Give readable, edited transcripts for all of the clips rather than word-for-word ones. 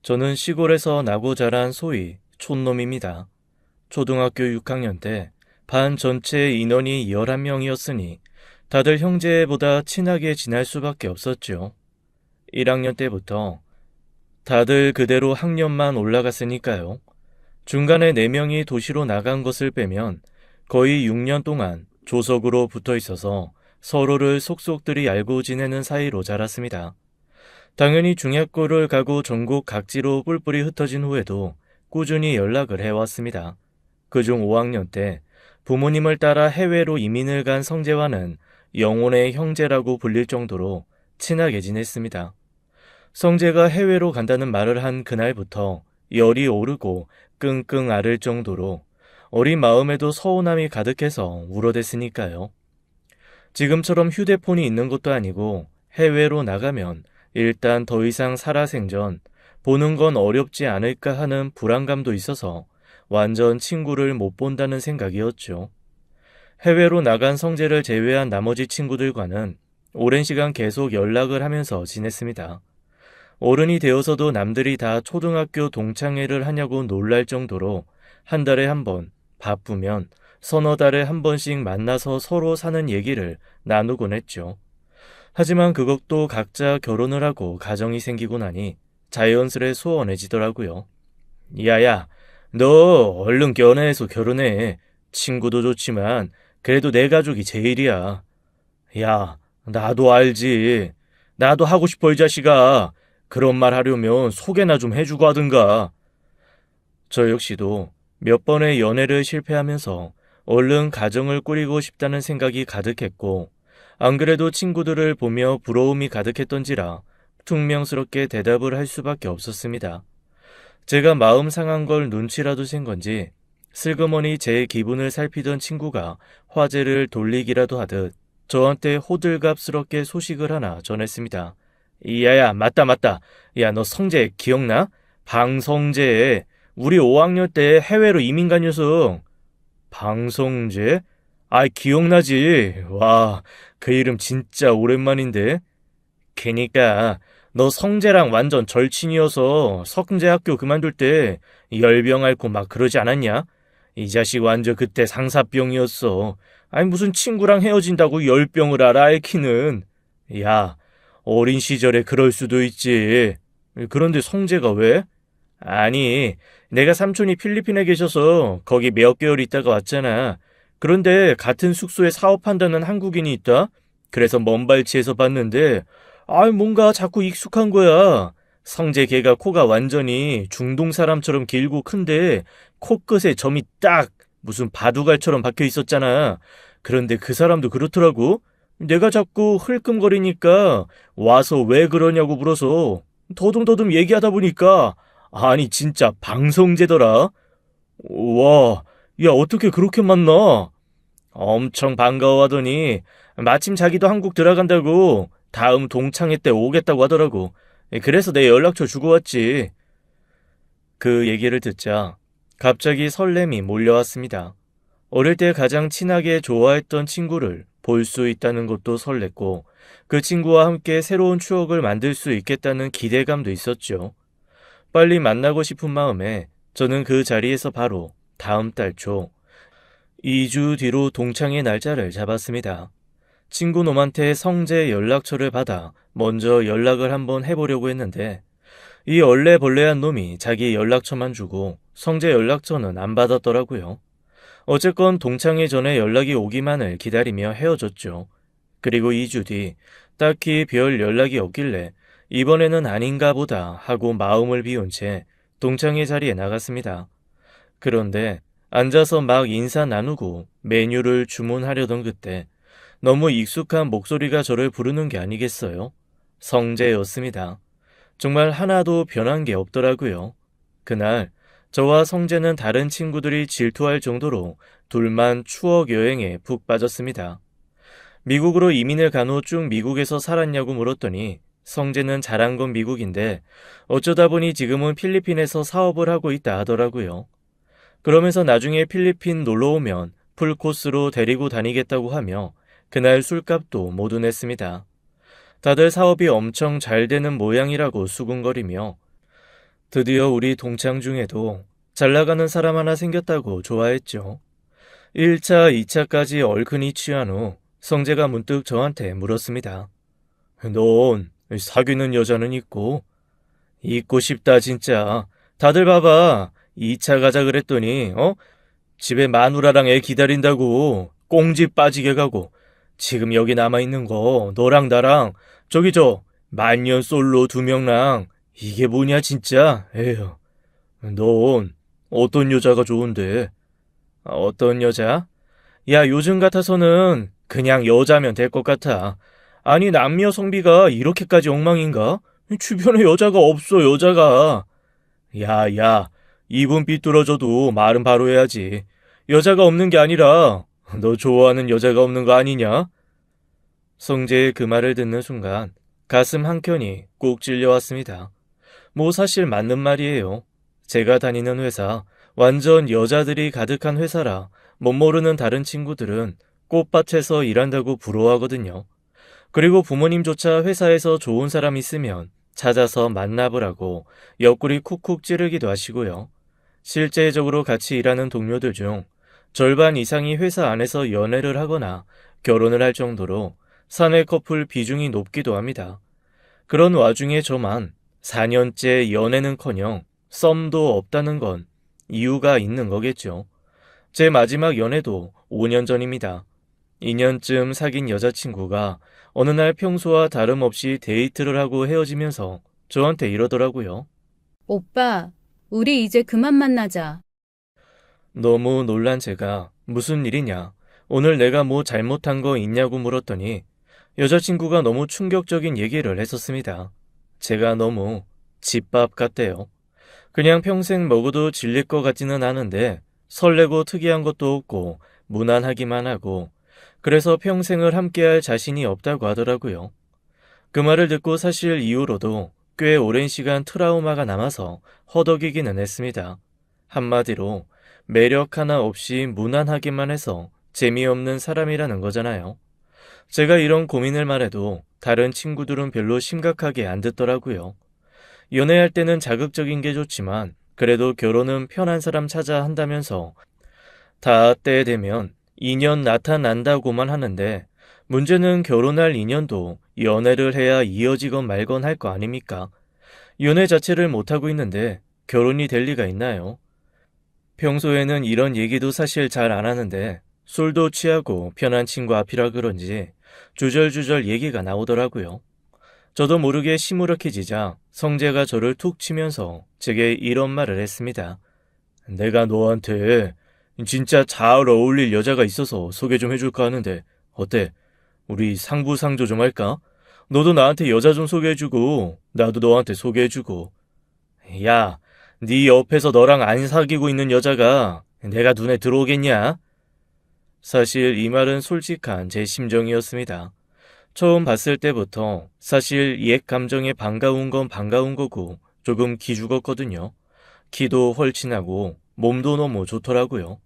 저는 시골에서 나고 자란 소위 촌놈입니다. 초등학교 6학년 때 반 전체 인원이 11명이었으니 다들 형제보다 친하게 지낼 수밖에 없었죠. 1학년 때부터 다들 그대로 학년만 올라갔으니까요. 중간에 4명이 도시로 나간 것을 빼면 거의 6년 동안 조석으로 붙어 있어서 서로를 속속들이 알고 지내는 사이로 자랐습니다. 당연히 중학교를 가고 전국 각지로 뿔뿔이 흩어진 후에도 꾸준히 연락을 해왔습니다. 그중 5학년 때 부모님을 따라 해외로 이민을 간 성재와는 영혼의 형제라고 불릴 정도로 친하게 지냈습니다. 성재가 해외로 간다는 말을 한 그날부터 열이 오르고 끙끙 앓을 정도로 어린 마음에도 서운함이 가득해서 울어댔으니까요. 지금처럼 휴대폰이 있는 것도 아니고 해외로 나가면 일단 더 이상 살아생전 보는 건 어렵지 않을까 하는 불안감도 있어서 완전 친구를 못 본다는 생각이었죠. 해외로 나간 성재를 제외한 나머지 친구들과는 오랜 시간 계속 연락을 하면서 지냈습니다. 어른이 되어서도 남들이 다 초등학교 동창회를 하냐고 놀랄 정도로 한 달에 한 번, 바쁘면 서너 달에 한 번씩 만나서 서로 사는 얘기를 나누곤 했죠. 하지만 그것도 각자 결혼을 하고 가정이 생기고 나니 자연스레 소원해지더라고요. 야야, 너 얼른 연애해서 결혼해. 친구도 좋지만 그래도 내 가족이 제일이야. 야, 나도 알지. 나도 하고 싶어, 이 자식아. 그런 말 하려면 소개나 좀 해주고 하든가. 저 역시도 몇 번의 연애를 실패하면서 얼른 가정을 꾸리고 싶다는 생각이 가득했고, 안 그래도 친구들을 보며 부러움이 가득했던지라 퉁명스럽게 대답을 할 수밖에 없었습니다. 제가 마음 상한 걸 눈치라도 챈 건지 슬그머니 제 기분을 살피던 친구가 화제를 돌리기라도 하듯 저한테 호들갑스럽게 소식을 하나 전했습니다. 야야, 맞다. 야, 너 성재 기억나? 방성재. 우리 5학년 때 해외로 이민 간 녀석. 방성재? 아이, 기억나지. 와, 그 이름 진짜 오랜만인데. 걔니까 너 성재랑 완전 절친이어서 석재학교 그만둘 때 열병 앓고 막 그러지 않았냐? 이 자식 완전 그때 상사병이었어. 아니 무슨 친구랑 헤어진다고 열병을 알아 앓기는. 야, 어린 시절에 그럴 수도 있지. 그런데 성재가 왜? 아니, 내가 삼촌이 필리핀에 계셔서 거기 몇 개월 있다가 왔잖아. 그런데 같은 숙소에 사업한다는 한국인이 있다? 그래서 먼발치에서 봤는데 뭔가 자꾸 익숙한 거야. 성재 걔가 코가 완전히 중동 사람처럼 길고 큰데 코끝에 점이 딱 무슨 바둑알처럼 박혀 있었잖아. 그런데 그 사람도 그렇더라고. 내가 자꾸 흘끔거리니까 와서 왜 그러냐고 물어서 더듬더듬 얘기하다 보니까 아니 진짜 방성재더라. 와, 야 어떻게 그렇게 만나? 엄청 반가워하더니 마침 자기도 한국 들어간다고 다음 동창회 때 오겠다고 하더라고. 그래서 내 연락처 주고 왔지. 그 얘기를 듣자 갑자기 설렘이 몰려왔습니다. 어릴 때 가장 친하게 좋아했던 친구를 볼 수 있다는 것도 설렜고 그 친구와 함께 새로운 추억을 만들 수 있겠다는 기대감도 있었죠. 빨리 만나고 싶은 마음에 저는 그 자리에서 바로 다음 달 초 2주 뒤로 동창회 날짜를 잡았습니다. 친구 놈한테 성재 연락처를 받아 먼저 연락을 한번 해보려고 했는데 이 얼레벌레한 놈이 자기 연락처만 주고 성재 연락처는 안 받았더라고요. 어쨌건 동창회 전에 연락이 오기만을 기다리며 헤어졌죠. 그리고 2주 뒤 딱히 별 연락이 없길래 이번에는 아닌가 보다 하고 마음을 비운 채 동창회 자리에 나갔습니다. 그런데 앉아서 막 인사 나누고 메뉴를 주문하려던 그때 너무 익숙한 목소리가 저를 부르는 게 아니겠어요? 성재였습니다. 정말 하나도 변한 게 없더라고요. 그날 저와 성재는 다른 친구들이 질투할 정도로 둘만 추억 여행에 푹 빠졌습니다. 미국으로 이민을 간 후 쭉 미국에서 살았냐고 물었더니 성재는 잘한 건 미국인데 어쩌다 보니 지금은 필리핀에서 사업을 하고 있다 하더라고요. 그러면서 나중에 필리핀 놀러 오면 풀코스로 데리고 다니겠다고 하며 그날 술값도 모두 냈습니다. 다들 사업이 엄청 잘 되는 모양이라고 수군거리며 드디어 우리 동창 중에도 잘 나가는 사람 하나 생겼다고 좋아했죠. 1차, 2차까지 얼큰이 취한 후 성재가 문득 저한테 물었습니다. 넌 사귀는 여자는 있고? 있고 싶다 진짜. 다들 봐봐. 2차 가자 그랬더니 집에 마누라랑 애 기다린다고 꽁집 빠지게 가고 지금 여기 남아있는 거 너랑 나랑 저기 저 만년 솔로 2명랑 이게 뭐냐 진짜. 에휴. 넌 어떤 여자가 좋은데? 어떤 여자? 야, 요즘 같아서는 그냥 여자면 될 것 같아. 아니, 남녀 성비가 이렇게까지 엉망인가? 주변에 여자가 없어, 여자가. 야, 야, 입은 삐뚤어져도 말은 바로 해야지. 여자가 없는 게 아니라 너 좋아하는 여자가 없는 거 아니냐? 성재의 그 말을 듣는 순간 가슴 한켠이 꼭 찔려왔습니다. 뭐 사실 맞는 말이에요. 제가 다니는 회사 완전 여자들이 가득한 회사라 못 모르는 다른 친구들은 꽃밭에서 일한다고 부러워하거든요. 그리고 부모님조차 회사에서 좋은 사람 있으면 찾아서 만나보라고 옆구리 쿡쿡 찌르기도 하시고요. 실제적으로 같이 일하는 동료들 중 절반 이상이 회사 안에서 연애를 하거나 결혼을 할 정도로 사내 커플 비중이 높기도 합니다. 그런 와중에 저만 4년째 연애는커녕 썸도 없다는 건 이유가 있는 거겠죠. 제 마지막 연애도 5년 전입니다. 2년쯤 사귄 여자친구가 어느 날 평소와 다름없이 데이트를 하고 헤어지면서 저한테 이러더라고요. 오빠, 우리 이제 그만 만나자. 너무 놀란 제가 무슨 일이냐, 오늘 내가 뭐 잘못한 거 있냐고 물었더니 여자친구가 너무 충격적인 얘기를 했었습니다. 제가 너무 집밥 같대요. 그냥 평생 먹어도 질릴 것 같지는 않은데 설레고 특이한 것도 없고 무난하기만 하고 그래서 평생을 함께할 자신이 없다고 하더라고요. 그 말을 듣고 사실 이후로도 꽤 오랜 시간 트라우마가 남아서 허덕이기는 했습니다. 한마디로 매력 하나 없이 무난하기만 해서 재미없는 사람이라는 거잖아요. 제가 이런 고민을 말해도 다른 친구들은 별로 심각하게 안 듣더라고요. 연애할 때는 자극적인 게 좋지만 그래도 결혼은 편한 사람 찾아 한다면서 다 때 되면 인연 나타난다고만 하는데 문제는 결혼할 인연도 연애를 해야 이어지건 말건 할 거 아닙니까? 연애 자체를 못하고 있는데 결혼이 될 리가 있나요? 평소에는 이런 얘기도 사실 잘 안 하는데 술도 취하고 편한 친구 앞이라 그런지 주절주절 얘기가 나오더라고요. 저도 모르게 시무룩해지자 성재가 저를 툭 치면서 제게 이런 말을 했습니다. 내가 너한테 진짜 잘 어울릴 여자가 있어서 소개 좀 해줄까 하는데 어때? 우리 상부상조 좀 할까? 너도 나한테 여자 좀 소개해주고 나도 너한테 소개해주고. 야, 네 옆에서 너랑 안 사귀고 있는 여자가 내가 눈에 들어오겠냐? 사실 이 말은 솔직한 제 심정이었습니다. 처음 봤을 때부터 사실 옛 감정에 반가운 건 반가운 거고 조금 기죽었거든요. 키도 헐친하고 몸도 너무 좋더라고요.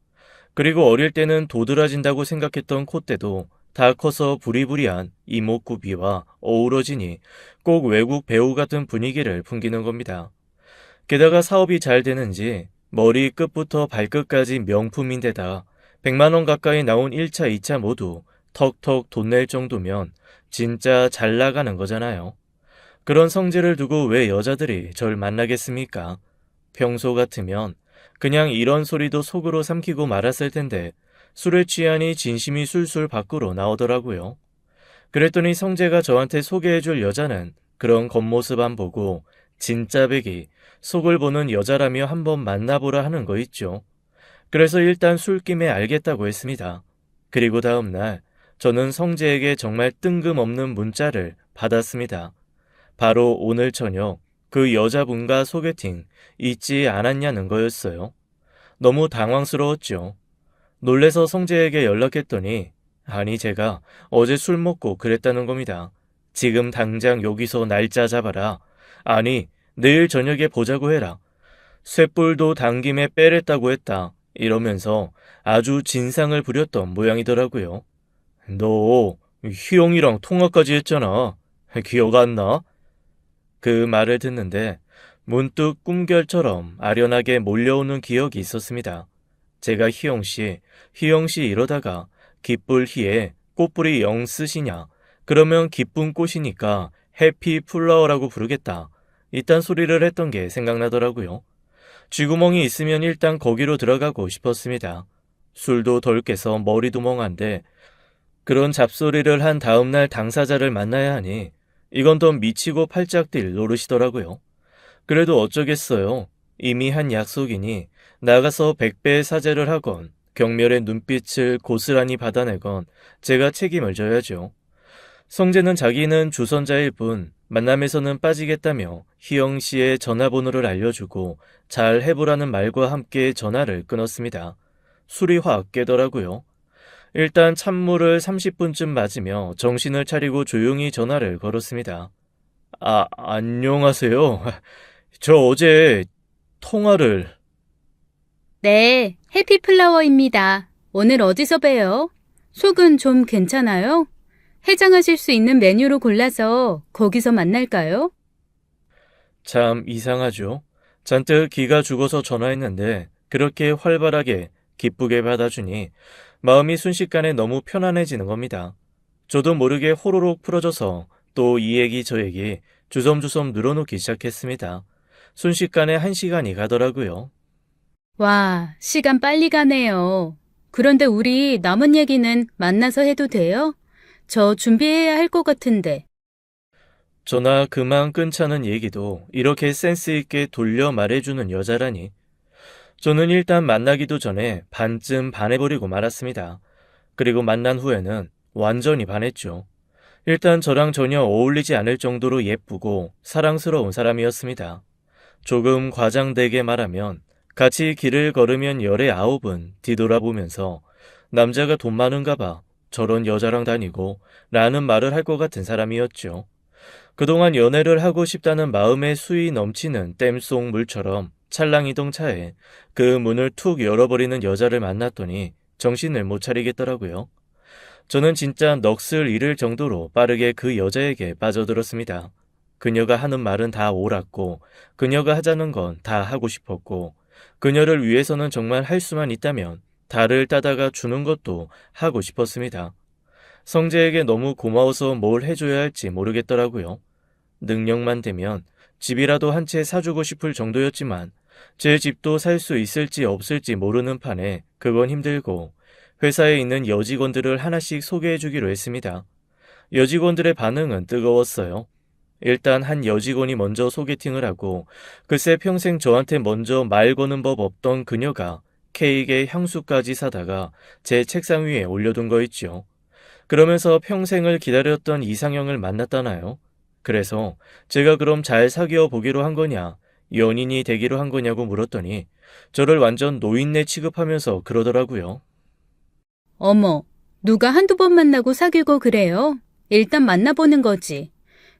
그리고 어릴 때는 도드라진다고 생각했던 콧대도 다 커서 부리부리한 이목구비와 어우러지니 꼭 외국 배우 같은 분위기를 풍기는 겁니다. 게다가 사업이 잘 되는지 머리 끝부터 발끝까지 명품인데다 100만 원 가까이 나온 1차, 2차 모두 턱턱 돈 낼 정도면 진짜 잘 나가는 거잖아요. 그런 성질을 두고 왜 여자들이 절 만나겠습니까? 평소 같으면 그냥 이런 소리도 속으로 삼키고 말았을 텐데 술에 취하니 진심이 술술 밖으로 나오더라고요. 그랬더니 성재가 저한테 소개해줄 여자는 그런 겉모습 안 보고 진짜 백이 속을 보는 여자라며 한번 만나보라 하는 거 있죠. 그래서 일단 술김에 알겠다고 했습니다. 그리고 다음날 저는 성재에게 정말 뜬금없는 문자를 받았습니다. 바로 오늘 저녁 그 여자분과 소개팅 잊지 않았냐는 거였어요. 너무 당황스러웠죠. 놀래서 성재에게 연락했더니 아니 제가 어제 술 먹고 그랬다는 겁니다. 지금 당장 여기서 날짜 잡아라. 아니 내일 저녁에 보자고 해라. 쇳불도 당김에 빼랬다고 했다. 이러면서 아주 진상을 부렸던 모양이더라고요. 너 희영이랑 통화까지 했잖아. 기억 안 나? 그 말을 듣는데 문득 꿈결처럼 아련하게 몰려오는 기억이 있었습니다. 제가 희영씨 이러다가 기쁠 희에 꽃뿌리 영 쓰시냐? 그러면 기쁜 꽃이니까 해피 플라워라고 부르겠다. 이딴 소리를 했던 게 생각나더라고요. 쥐구멍이 있으면 일단 거기로 들어가고 싶었습니다. 술도 덜 깨서 머리도 멍한데 그런 잡소리를 한 다음날 당사자를 만나야 하니 이건 더 미치고 팔짝 뛸 노릇이더라고요. 그래도 어쩌겠어요. 이미 한 약속이니 나가서 100배의 사죄를 하건 경멸의 눈빛을 고스란히 받아내건 제가 책임을 져야죠. 성재는 자기는 주선자일 뿐 만남에서는 빠지겠다며 희영 씨의 전화번호를 알려주고 잘 해보라는 말과 함께 전화를 끊었습니다. 술이 확 깨더라고요. 일단 찬물을 30분쯤 맞으며 정신을 차리고 조용히 전화를 걸었습니다. 안녕하세요. 저 어제 통화를... 네, 해피플라워입니다. 오늘 어디서 봬요? 속은 좀 괜찮아요? 해장하실 수 있는 메뉴로 골라서 거기서 만날까요? 참 이상하죠. 잔뜩 기가 죽어서 전화했는데 그렇게 활발하게 기쁘게 받아주니 마음이 순식간에 너무 편안해지는 겁니다. 저도 모르게 호로록 풀어져서 또 이 얘기 저 얘기 주섬주섬 늘어놓기 시작했습니다. 순식간에 1시간이 가더라고요. 와, 시간 빨리 가네요. 그런데 우리 남은 얘기는 만나서 해도 돼요? 저 준비해야 할 것 같은데. 전화 그만 끊자는 얘기도 이렇게 센스 있게 돌려 말해주는 여자라니. 저는 일단 만나기도 전에 반쯤 반해버리고 말았습니다. 그리고 만난 후에는 완전히 반했죠. 일단 저랑 전혀 어울리지 않을 정도로 예쁘고 사랑스러운 사람이었습니다. 조금 과장되게 말하면 같이 길을 걸으면 열의 9은 뒤돌아보면서 남자가 돈 많은가 봐 저런 여자랑 다니고 라는 말을 할 것 같은 사람이었죠. 그동안 연애를 하고 싶다는 마음의 수위 넘치는 댐속 물처럼 찰랑이동 차에 그 문을 툭 열어버리는 여자를 만났더니 정신을 못 차리겠더라고요. 저는 진짜 넋을 잃을 정도로 빠르게 그 여자에게 빠져들었습니다. 그녀가 하는 말은 다 옳았고 그녀가 하자는 건 다 하고 싶었고 그녀를 위해서는 정말 할 수만 있다면 달을 따다가 주는 것도 하고 싶었습니다. 성재에게 너무 고마워서 뭘 해줘야 할지 모르겠더라고요. 능력만 되면 집이라도 한 채 사주고 싶을 정도였지만 제 집도 살 수 있을지 없을지 모르는 판에 그건 힘들고 회사에 있는 여직원들을 하나씩 소개해주기로 했습니다. 여직원들의 반응은 뜨거웠어요. 일단 한 여직원이 먼저 소개팅을 하고 글쎄 평생 저한테 먼저 말 거는 법 없던 그녀가 케이크에 향수까지 사다가 제 책상 위에 올려둔 거 있죠. 그러면서 평생을 기다렸던 이상형을 만났다나요? 그래서 제가 그럼 잘 사귀어 보기로 한 거냐, 연인이 되기로 한 거냐고 물었더니 저를 완전 노인네 취급하면서 그러더라고요. 어머, 누가 한두 번 만나고 사귀고 그래요? 일단 만나보는 거지.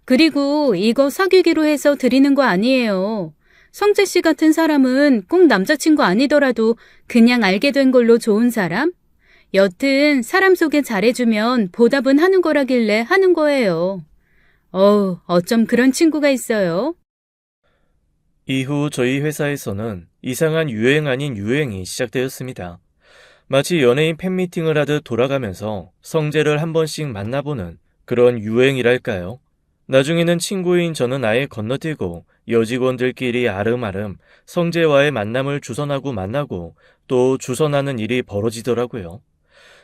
그리고 이거 사귀기로 해서 드리는 거 아니에요. 성재 씨 같은 사람은 꼭 남자친구 아니더라도 그냥 알게 된 걸로 좋은 사람? 여튼 사람 소개 잘해주면 보답은 하는 거라길래 하는 거예요. 어쩜 그런 친구가 있어요? 이후 저희 회사에서는 이상한 유행 아닌 유행이 시작되었습니다. 마치 연예인 팬미팅을 하듯 돌아가면서 성재를 한 번씩 만나보는 그런 유행이랄까요. 나중에는 친구인 저는 아예 건너뛰고 여직원들끼리 아름아름 성재와의 만남을 주선하고 만나고 또 주선하는 일이 벌어지더라고요.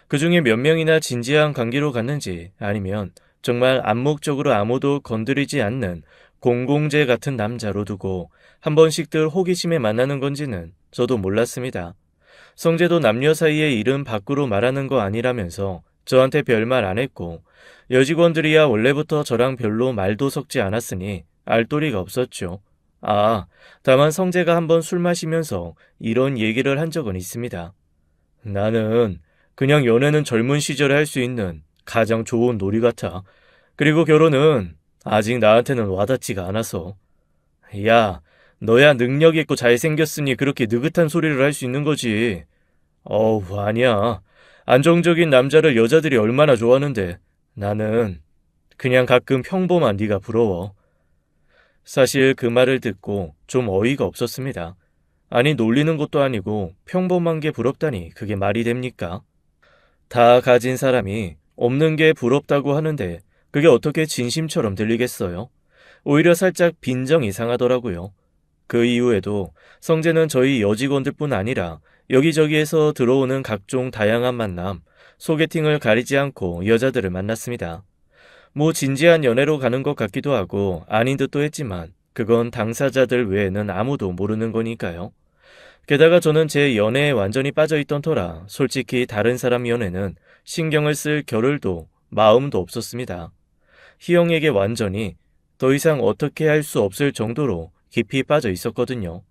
그중에 몇 명이나 진지한 관계로 갔는지 아니면 정말 암묵적으로 아무도 건드리지 않는 공공재 같은 남자로 두고 한 번씩들 호기심에 만나는 건지는 저도 몰랐습니다. 성재도 남녀 사이의 일은 밖으로 말하는 거 아니라면서 저한테 별말 안 했고 여직원들이야 원래부터 저랑 별로 말도 섞지 않았으니 알도리가 없었죠. 다만 성재가 한번 술 마시면서 이런 얘기를 한 적은 있습니다. 나는 그냥 연애는 젊은 시절에 할 수 있는 가장 좋은 놀이 같아. 그리고 결혼은 아직 나한테는 와닿지가 않아서. 야, 너야 능력 있고 잘생겼으니 그렇게 느긋한 소리를 할 수 있는 거지. 아니야. 안정적인 남자를 여자들이 얼마나 좋아하는데 나는 그냥 가끔 평범한 네가 부러워. 사실 그 말을 듣고 좀 어이가 없었습니다. 아니, 놀리는 것도 아니고 평범한 게 부럽다니 그게 말이 됩니까? 다 가진 사람이 없는 게 부럽다고 하는데 그게 어떻게 진심처럼 들리겠어요? 오히려 살짝 빈정이 상하더라고요. 그 이후에도 성재는 저희 여직원들뿐 아니라 여기저기에서 들어오는 각종 다양한 만남, 소개팅을 가리지 않고 여자들을 만났습니다. 뭐 진지한 연애로 가는 것 같기도 하고 아닌 듯도 했지만 그건 당사자들 외에는 아무도 모르는 거니까요. 게다가 저는 제 연애에 완전히 빠져있던 터라 솔직히 다른 사람 연애는 신경을 쓸 겨를도 마음도 없었습니다. 희영에게 완전히 더 이상 어떻게 할 수 없을 정도로 깊이 빠져 있었거든요.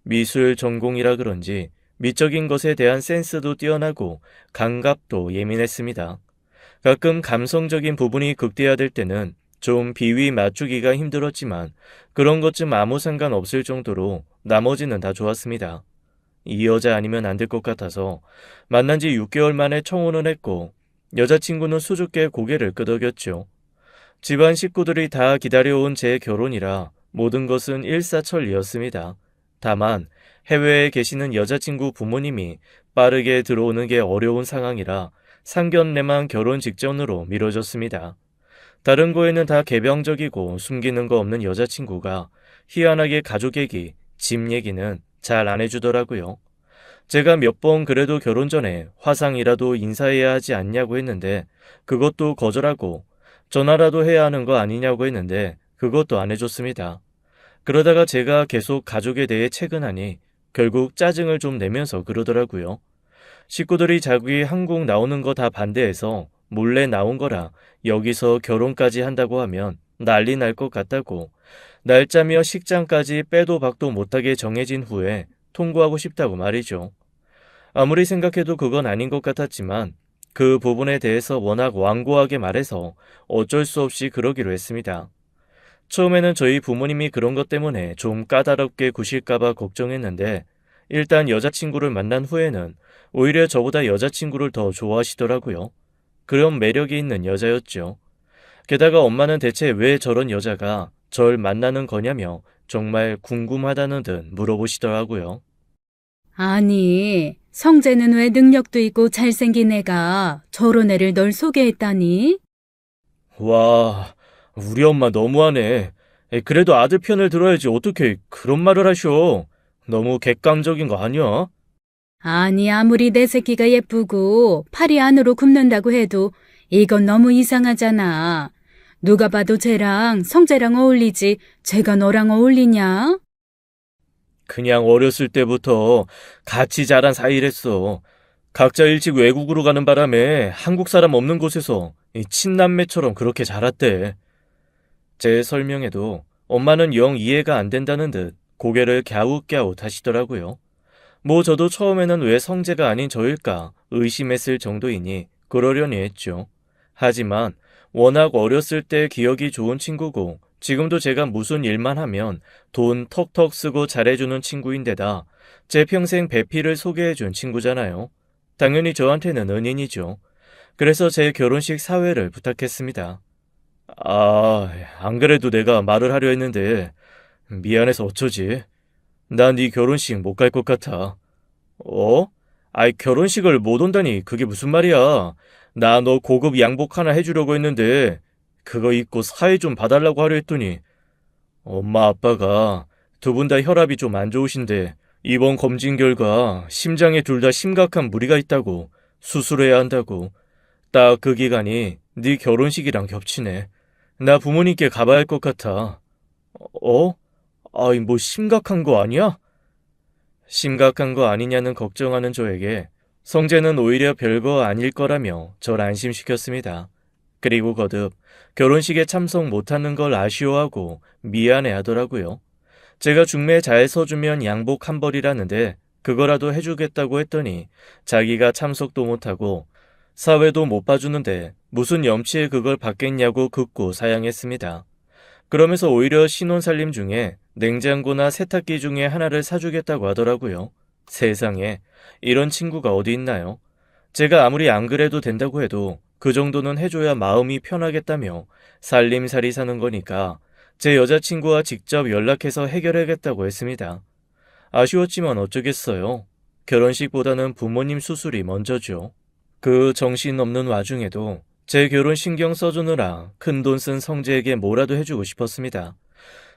미술 전공이라 그런지 미적인 것에 대한 센스도 뛰어나고 감각도 예민했습니다. 가끔 감성적인 부분이 극대화될 때는 좀 비위 맞추기가 힘들었지만 그런 것 좀 아무 상관 없을 정도로 나머지는 다 좋았습니다. 이 여자 아니면 안 될 것 같아서 만난 지 6개월 만에 청혼을 했고 여자친구는 수줍게 고개를 끄덕였죠. 집안 식구들이 다 기다려온 제 결혼이라 모든 것은 일사천리였습니다. 다만 해외에 계시는 여자친구 부모님이 빠르게 들어오는 게 어려운 상황이라 상견례만 결혼 직전으로 미뤄졌습니다. 다른 거에는 다 개방적이고 숨기는 거 없는 여자친구가 희한하게 가족 얘기, 집 얘기는 잘 안 해주더라고요. 제가 몇 번 그래도 결혼 전에 화상이라도 인사해야 하지 않냐고 했는데 그것도 거절하고 전화라도 해야 하는 거 아니냐고 했는데 그것도 안 해줬습니다. 그러다가 제가 계속 가족에 대해 채근하니 결국 짜증을 좀 내면서 그러더라고요. 식구들이 자기 한국 나오는 거 다 반대해서 몰래 나온 거라 여기서 결혼까지 한다고 하면 난리 날 것 같다고 날짜며 식장까지 빼도 박도 못하게 정해진 후에 통보하고 싶다고 말이죠. 아무리 생각해도 그건 아닌 것 같았지만 그 부분에 대해서 워낙 완고하게 말해서 어쩔 수 없이 그러기로 했습니다. 처음에는 저희 부모님이 그런 것 때문에 좀 까다롭게 구실까봐 걱정했는데 일단 여자친구를 만난 후에는 오히려 저보다 여자친구를 더 좋아하시더라고요. 그런 매력이 있는 여자였죠. 게다가 엄마는 대체 왜 저런 여자가 절 만나는 거냐며 정말 궁금하다는 듯 물어보시더라고요. 아니, 성재는 왜 능력도 있고 잘생긴 애가 저런 애를 널 소개했다니? 와, 우리 엄마 너무하네. 그래도 아들 편을 들어야지 어떻게 그런 말을 하셔. 너무 객관적인 거 아니야? 아니, 아무리 내 새끼가 예쁘고 팔이 안으로 굽는다고 해도 이건 너무 이상하잖아. 누가 봐도 쟤랑 성재랑 어울리지 쟤가 너랑 어울리냐? 그냥 어렸을 때부터 같이 자란 사이랬어. 각자 일찍 외국으로 가는 바람에 한국 사람 없는 곳에서 이 친남매처럼 그렇게 자랐대. 제 설명에도 엄마는 영 이해가 안 된다는 듯 고개를 갸웃갸웃 하시더라고요. 뭐 저도 처음에는 왜 성재가 아닌 저일까 의심했을 정도이니 그러려니 했죠. 하지만 워낙 어렸을 때 기억이 좋은 친구고 지금도 제가 무슨 일만 하면 돈 턱턱 쓰고 잘해주는 친구인데다 제 평생 배필을 소개해준 친구잖아요. 당연히 저한테는 은인이죠. 그래서 제 결혼식 사회를 부탁했습니다. 아, 안 그래도 내가 말을 하려 했는데 미안해서 어쩌지? 난 네 결혼식 못 갈 것 같아. 어? 아이, 결혼식을 못 온다니 그게 무슨 말이야? 나 너 고급 양복 하나 해주려고 했는데 그거 입고 사회 좀 봐달라고 하려 했더니 엄마 아빠가 두 분 다 혈압이 좀 안 좋으신데 이번 검진 결과 심장에 둘 다 심각한 무리가 있다고 수술해야 한다고. 딱 그 기간이 네 결혼식이랑 겹치네. 나 부모님께 가봐야 할 것 같아. 어? 아이, 뭐 심각한 거 아니야? 심각한 거 아니냐는 걱정하는 저에게 성재는 오히려 별거 아닐 거라며 절 안심시켰습니다. 그리고 거듭 결혼식에 참석 못하는 걸 아쉬워하고 미안해 하더라고요. 제가 중매 잘 서주면 양복 한 벌이라는데 그거라도 해주겠다고 했더니 자기가 참석도 못하고 사회도 못 봐주는데 무슨 염치에 그걸 받겠냐고 극구 사양했습니다. 그러면서 오히려 신혼살림 중에 냉장고나 세탁기 중에 하나를 사주겠다고 하더라고요. 세상에 이런 친구가 어디 있나요? 제가 아무리 안 그래도 된다고 해도 그 정도는 해줘야 마음이 편하겠다며 살림살이 사는 거니까 제 여자친구와 직접 연락해서 해결하겠다고 했습니다. 아쉬웠지만 어쩌겠어요. 결혼식보다는 부모님 수술이 먼저죠. 그 정신없는 와중에도 제 결혼 신경 써주느라 큰돈 쓴 성재에게 뭐라도 해주고 싶었습니다.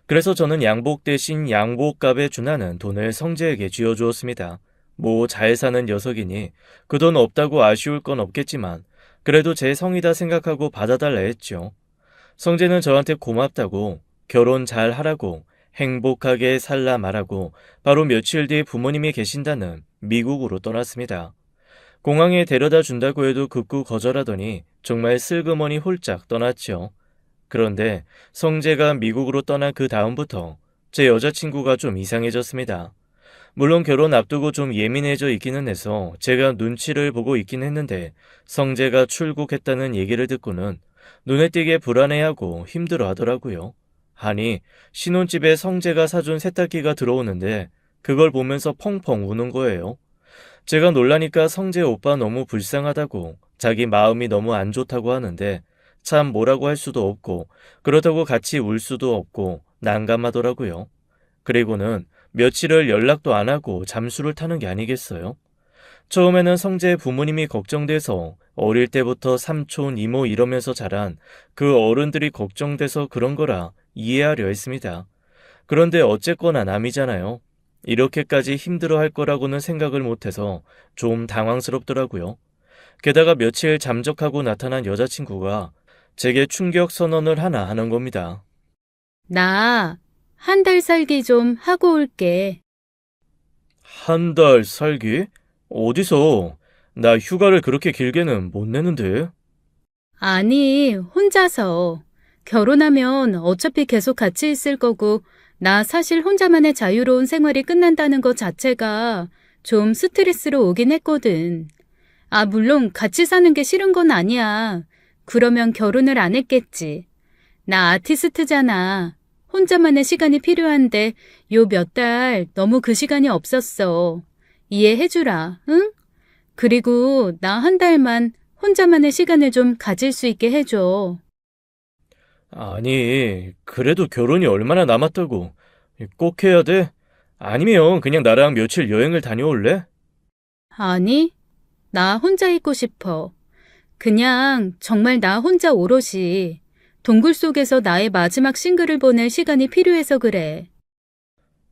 그래서 저는 양복 대신 양복값에 준하는 돈을 성재에게 쥐어주었습니다. 뭐 잘 사는 녀석이니 그 돈 없다고 아쉬울 건 없겠지만 그래도 제 성이다 생각하고 받아달라 했죠. 성재는 저한테 고맙다고, 결혼 잘 하라고, 행복하게 살라 말하고 바로 며칠 뒤에 부모님이 계신다는 미국으로 떠났습니다. 공항에 데려다 준다고 해도 극구 거절하더니 정말 슬그머니 홀짝 떠났죠. 그런데 성재가 미국으로 떠난 그 다음부터 제 여자친구가 좀 이상해졌습니다. 물론 결혼 앞두고 좀 예민해져 있기는 해서 제가 눈치를 보고 있긴 했는데 성재가 출국했다는 얘기를 듣고는 눈에 띄게 불안해하고 힘들어 하더라고요. 아니, 신혼집에 성재가 사준 세탁기가 들어오는데 그걸 보면서 펑펑 우는 거예요. 제가 놀라니까 성재 오빠 너무 불쌍하다고, 자기 마음이 너무 안 좋다고 하는데 참 뭐라고 할 수도 없고 그렇다고 같이 울 수도 없고 난감하더라고요. 그리고는 며칠을 연락도 안 하고 잠수를 타는 게 아니겠어요? 처음에는 성재의 부모님이 걱정돼서 어릴 때부터 삼촌, 이모 이러면서 자란 그 어른들이 걱정돼서 그런 거라 이해하려 했습니다. 그런데 어쨌거나 남이잖아요. 이렇게까지 힘들어할 거라고는 생각을 못해서 좀 당황스럽더라고요. 게다가 며칠 잠적하고 나타난 여자친구가 제게 충격 선언을 하나 하는 겁니다. 나 한 달 살기 좀 하고 올게. 한 달 살기? 어디서? 나 휴가를 그렇게 길게는 못 내는데. 아니, 혼자서. 결혼하면 어차피 계속 같이 있을 거고, 나 사실 혼자만의 자유로운 생활이 끝난다는 것 자체가 좀 스트레스로 오긴 했거든. 아, 물론 같이 사는 게 싫은 건 아니야. 그러면 결혼을 안 했겠지. 나 아티스트잖아. 혼자만의 시간이 필요한데 요 몇 달 너무 그 시간이 없었어. 이해해주라, 응? 그리고 나 한 달만 혼자만의 시간을 좀 가질 수 있게 해줘. 아니, 그래도 결혼이 얼마나 남았다고. 꼭 해야 돼? 아니면 그냥 나랑 며칠 여행을 다녀올래? 아니, 나 혼자 있고 싶어. 그냥 정말 나 혼자 오롯이. 동굴 속에서 나의 마지막 싱글을 보낼 시간이 필요해서 그래.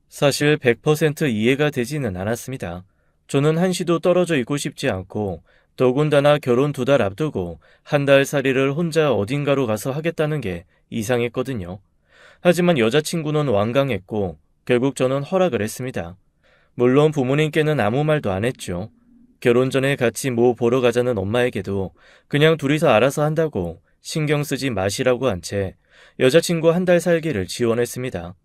사실 100% 이해가 되지는 않았습니다. 저는 한시도 떨어져 있고 싶지 않고 더군다나 결혼 2달 앞두고 한 달 살이를 혼자 어딘가로 가서 하겠다는 게 이상했거든요. 하지만 여자친구는 완강했고 결국 저는 허락을 했습니다. 물론 부모님께는 아무 말도 안 했죠. 결혼 전에 같이 뭐 보러 가자는 엄마에게도 그냥 둘이서 알아서 한다고 신경 쓰지 마시라고 한 채 여자친구 한 달 살기를 지원했습니다.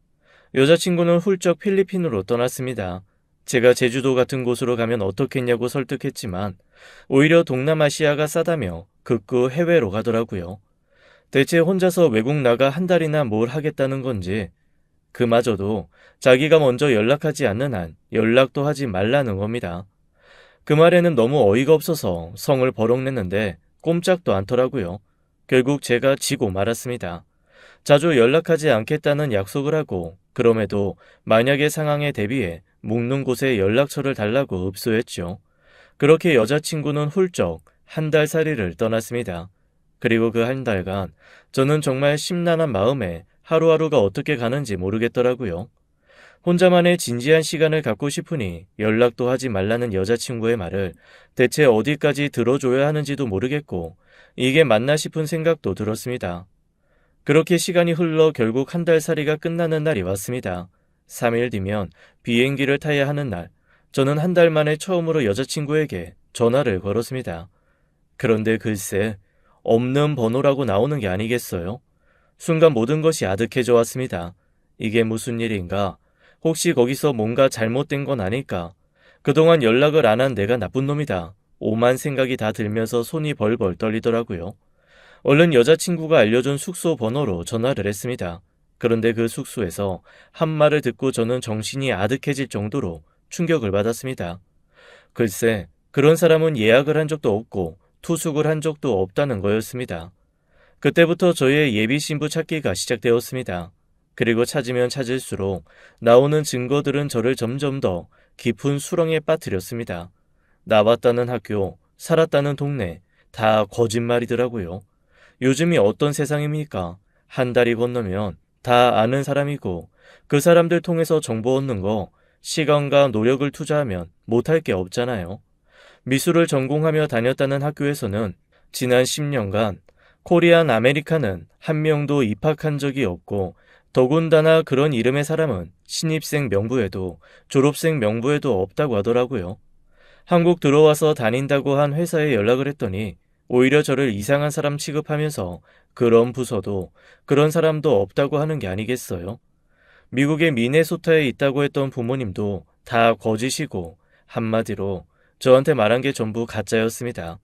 여자친구는 훌쩍 필리핀으로 떠났습니다. 제가 제주도 같은 곳으로 가면 어떻겠냐고 설득했지만 오히려 동남아시아가 싸다며 극구 해외로 가더라고요. 대체 혼자서 외국 나가 한 달이나 뭘 하겠다는 건지, 그마저도 자기가 먼저 연락하지 않는 한 연락도 하지 말라는 겁니다. 그 말에는 너무 어이가 없어서 성을 버럭냈는데 꼼짝도 않더라고요. 결국 제가 지고 말았습니다. 자주 연락하지 않겠다는 약속을 하고 그럼에도 만약의 상황에 대비해 묵는 곳에 연락처를 달라고 읍소했죠. 그렇게 여자친구는 훌쩍 한 달 살이를 떠났습니다. 그리고 그 한 달간 저는 정말 심란한 마음에 하루하루가 어떻게 가는지 모르겠더라고요. 혼자만의 진지한 시간을 갖고 싶으니 연락도 하지 말라는 여자친구의 말을 대체 어디까지 들어줘야 하는지도 모르겠고 이게 맞나 싶은 생각도 들었습니다. 그렇게 시간이 흘러 결국 한 달 살이가 끝나는 날이 왔습니다. 3일 뒤면 비행기를 타야 하는 날, 저는 한 달 만에 처음으로 여자친구에게 전화를 걸었습니다. 그런데 글쎄, 없는 번호라고 나오는 게 아니겠어요? 순간 모든 것이 아득해져 왔습니다. 이게 무슨 일인가? 혹시 거기서 뭔가 잘못된 건 아닐까? 그동안 연락을 안 한 내가 나쁜 놈이다. 오만 생각이 다 들면서 손이 벌벌 떨리더라고요. 얼른 여자친구가 알려준 숙소 번호로 전화를 했습니다. 그런데 그 숙소에서 한 말을 듣고 저는 정신이 아득해질 정도로 충격을 받았습니다. 글쎄, 그런 사람은 예약을 한 적도 없고 투숙을 한 적도 없다는 거였습니다. 그때부터 저의 예비 신부 찾기가 시작되었습니다. 그리고 찾으면 찾을수록 나오는 증거들은 저를 점점 더 깊은 수렁에 빠뜨렸습니다. 나왔다는 학교, 살았다는 동네, 다 거짓말이더라고요. 요즘이 어떤 세상입니까? 한 달이 건너면 다 아는 사람이고 그 사람들 통해서 정보 얻는 거 시간과 노력을 투자하면 못할 게 없잖아요. 미술을 전공하며 다녔다는 학교에서는 지난 10년간 코리안 아메리카는 한 명도 입학한 적이 없고 더군다나 그런 이름의 사람은 신입생 명부에도 졸업생 명부에도 없다고 하더라고요. 한국 들어와서 다닌다고 한 회사에 연락을 했더니 오히려 저를 이상한 사람 취급하면서 그런 부서도 그런 사람도 없다고 하는 게 아니겠어요? 미국의 미네소타에 있다고 했던 부모님도 다 거짓이고 한마디로 저한테 말한 게 전부 가짜였습니다.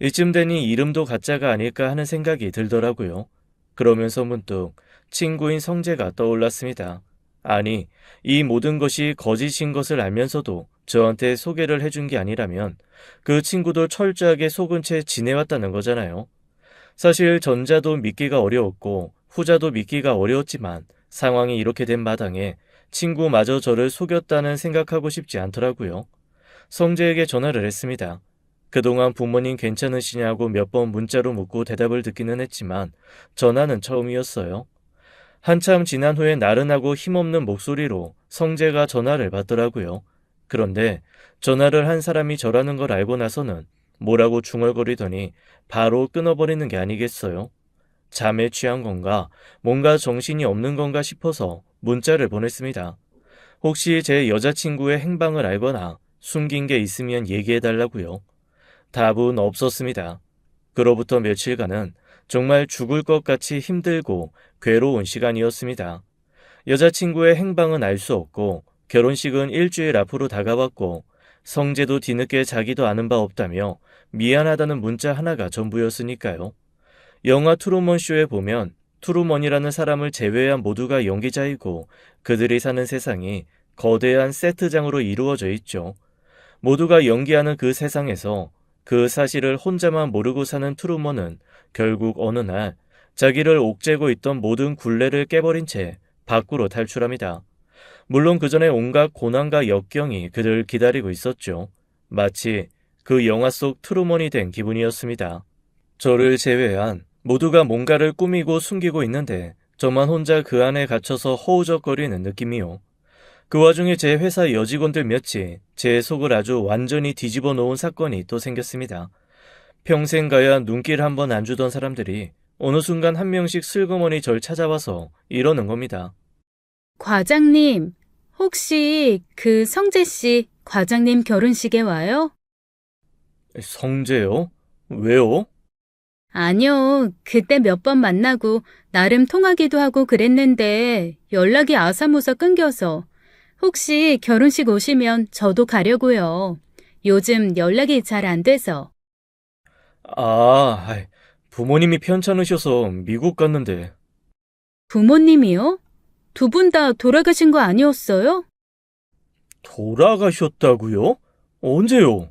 이쯤 되니 이름도 가짜가 아닐까 하는 생각이 들더라고요. 그러면서 문득 친구인 성재가 떠올랐습니다. 아니, 이 모든 것이 거짓인 것을 알면서도 저한테 소개를 해준 게 아니라면 그 친구도 철저하게 속은 채 지내왔다는 거잖아요. 사실 전자도 믿기가 어려웠고 후자도 믿기가 어려웠지만 상황이 이렇게 된 마당에 친구마저 저를 속였다는 생각하고 싶지 않더라고요. 성재에게 전화를 했습니다. 그동안 부모님 괜찮으시냐고 몇 번 문자로 묻고 대답을 듣기는 했지만 전화는 처음이었어요. 한참 지난 후에 나른하고 힘없는 목소리로 성재가 전화를 받더라고요. 그런데 전화를 한 사람이 저라는 걸 알고 나서는 뭐라고 중얼거리더니 바로 끊어버리는 게 아니겠어요? 잠에 취한 건가, 뭔가 정신이 없는 건가 싶어서 문자를 보냈습니다. 혹시 제 여자친구의 행방을 알거나 숨긴 게 있으면 얘기해달라고요. 답은 없었습니다. 그로부터 며칠간은 정말 죽을 것 같이 힘들고 괴로운 시간이었습니다. 여자친구의 행방은 알 수 없고 결혼식은 일주일 앞으로 다가왔고 성재도 뒤늦게 자기도 아는 바 없다며 미안하다는 문자 하나가 전부였으니까요. 영화 트루먼 쇼에 보면 트루먼이라는 사람을 제외한 모두가 연기자이고 그들이 사는 세상이 거대한 세트장으로 이루어져 있죠. 모두가 연기하는 그 세상에서 그 사실을 혼자만 모르고 사는 트루먼은 결국 어느 날 자기를 옥죄고 있던 모든 굴레를 깨버린 채 밖으로 탈출합니다. 물론 그 전에 온갖 고난과 역경이 그를 기다리고 있었죠. 마치 그 영화 속 트루먼이 된 기분이었습니다. 저를 제외한 모두가 뭔가를 꾸미고 숨기고 있는데 저만 혼자 그 안에 갇혀서 허우적거리는 느낌이요. 그 와중에 제 회사 여직원들 몇이 제 속을 아주 완전히 뒤집어 놓은 사건이 또 생겼습니다. 평생 가야 눈길 한 번 안 주던 사람들이 어느 순간 한 명씩 슬그머니 절 찾아와서 이러는 겁니다. 과장님, 혹시 그 성재 씨 과장님 결혼식에 와요? 성재요? 왜요? 아니요, 그때 몇 번 만나고 나름 통하기도 하고 그랬는데 연락이 아사모사 끊겨서 혹시 결혼식 오시면 저도 가려고요. 요즘 연락이 잘 안 돼서. 부모님이 편찮으셔서 미국 갔는데. 부모님이요? 두 분 다 돌아가신 거 아니었어요? 돌아가셨다고요? 언제요?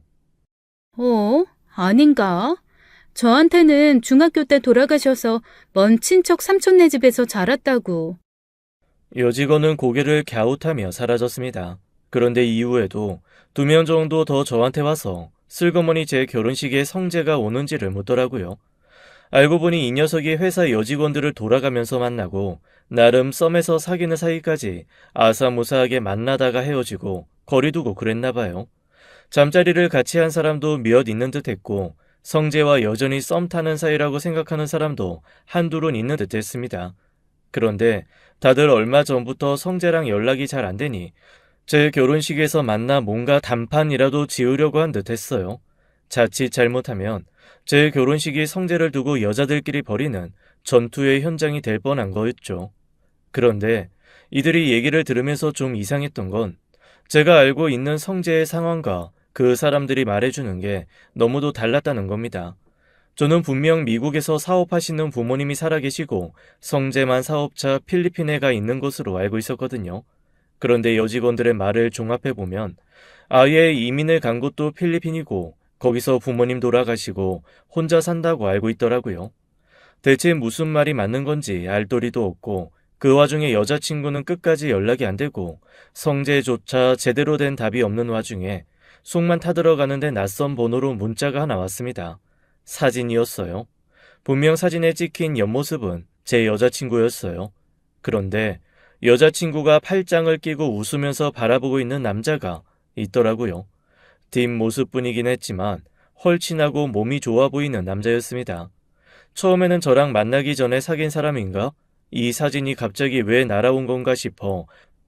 아닌가? 저한테는 중학교 때 돌아가셔서 먼 친척 삼촌네 집에서 자랐다고. 여직원은 고개를 갸웃하며 사라졌습니다. 그런데 이후에도 2명 정도 더 저한테 와서 슬그머니 제 결혼식에 성재가 오는지를 묻더라고요. 알고 보니 이 녀석이 회사 여직원들을 돌아가면서 만나고 나름 썸에서 사귀는 사이까지 아사무사하게 만나다가 헤어지고 거리두고 그랬나 봐요. 잠자리를 같이 한 사람도 몇 있는 듯 했고 성재와 여전히 썸 타는 사이라고 생각하는 사람도 한둘은 있는 듯 했습니다. 그런데 다들 얼마 전부터 성재랑 연락이 잘 안 되니 제 결혼식에서 만나 뭔가 단판이라도 지으려고 한 듯 했어요. 자칫 잘못하면 제 결혼식이 성재를 두고 여자들끼리 벌이는 전투의 현장이 될 뻔한 거였죠. 그런데 이들이 얘기를 들으면서 좀 이상했던 건 제가 알고 있는 성재의 상황과 그 사람들이 말해주는 게 너무도 달랐다는 겁니다. 저는 분명 미국에서 사업하시는 부모님이 살아계시고 성재만 사업차 필리핀에 가 있는 것으로 알고 있었거든요. 그런데 여직원들의 말을 종합해보면 아예 이민을 간 곳도 필리핀이고 거기서 부모님 돌아가시고 혼자 산다고 알고 있더라고요. 대체 무슨 말이 맞는 건지 알 도리도 없고 그 와중에 여자친구는 끝까지 연락이 안 되고 성재조차 제대로 된 답이 없는 와중에 속만 타들어가는데 낯선 번호로 문자가 하나 왔습니다. 사진이었어요. 분명 사진에 찍힌 옆모습은 제 여자친구였어요. 그런데 여자친구가 팔짱을 끼고 웃으면서 바라보고 있는 남자가 있더라고요. 뒷모습뿐이긴 했지만 헐친하고 몸이 좋아 보이는 남자였습니다. 처음에는 저랑 만나기 전에 사귄 사람인가? 이 사진이 갑자기 왜 날아온 건가 싶어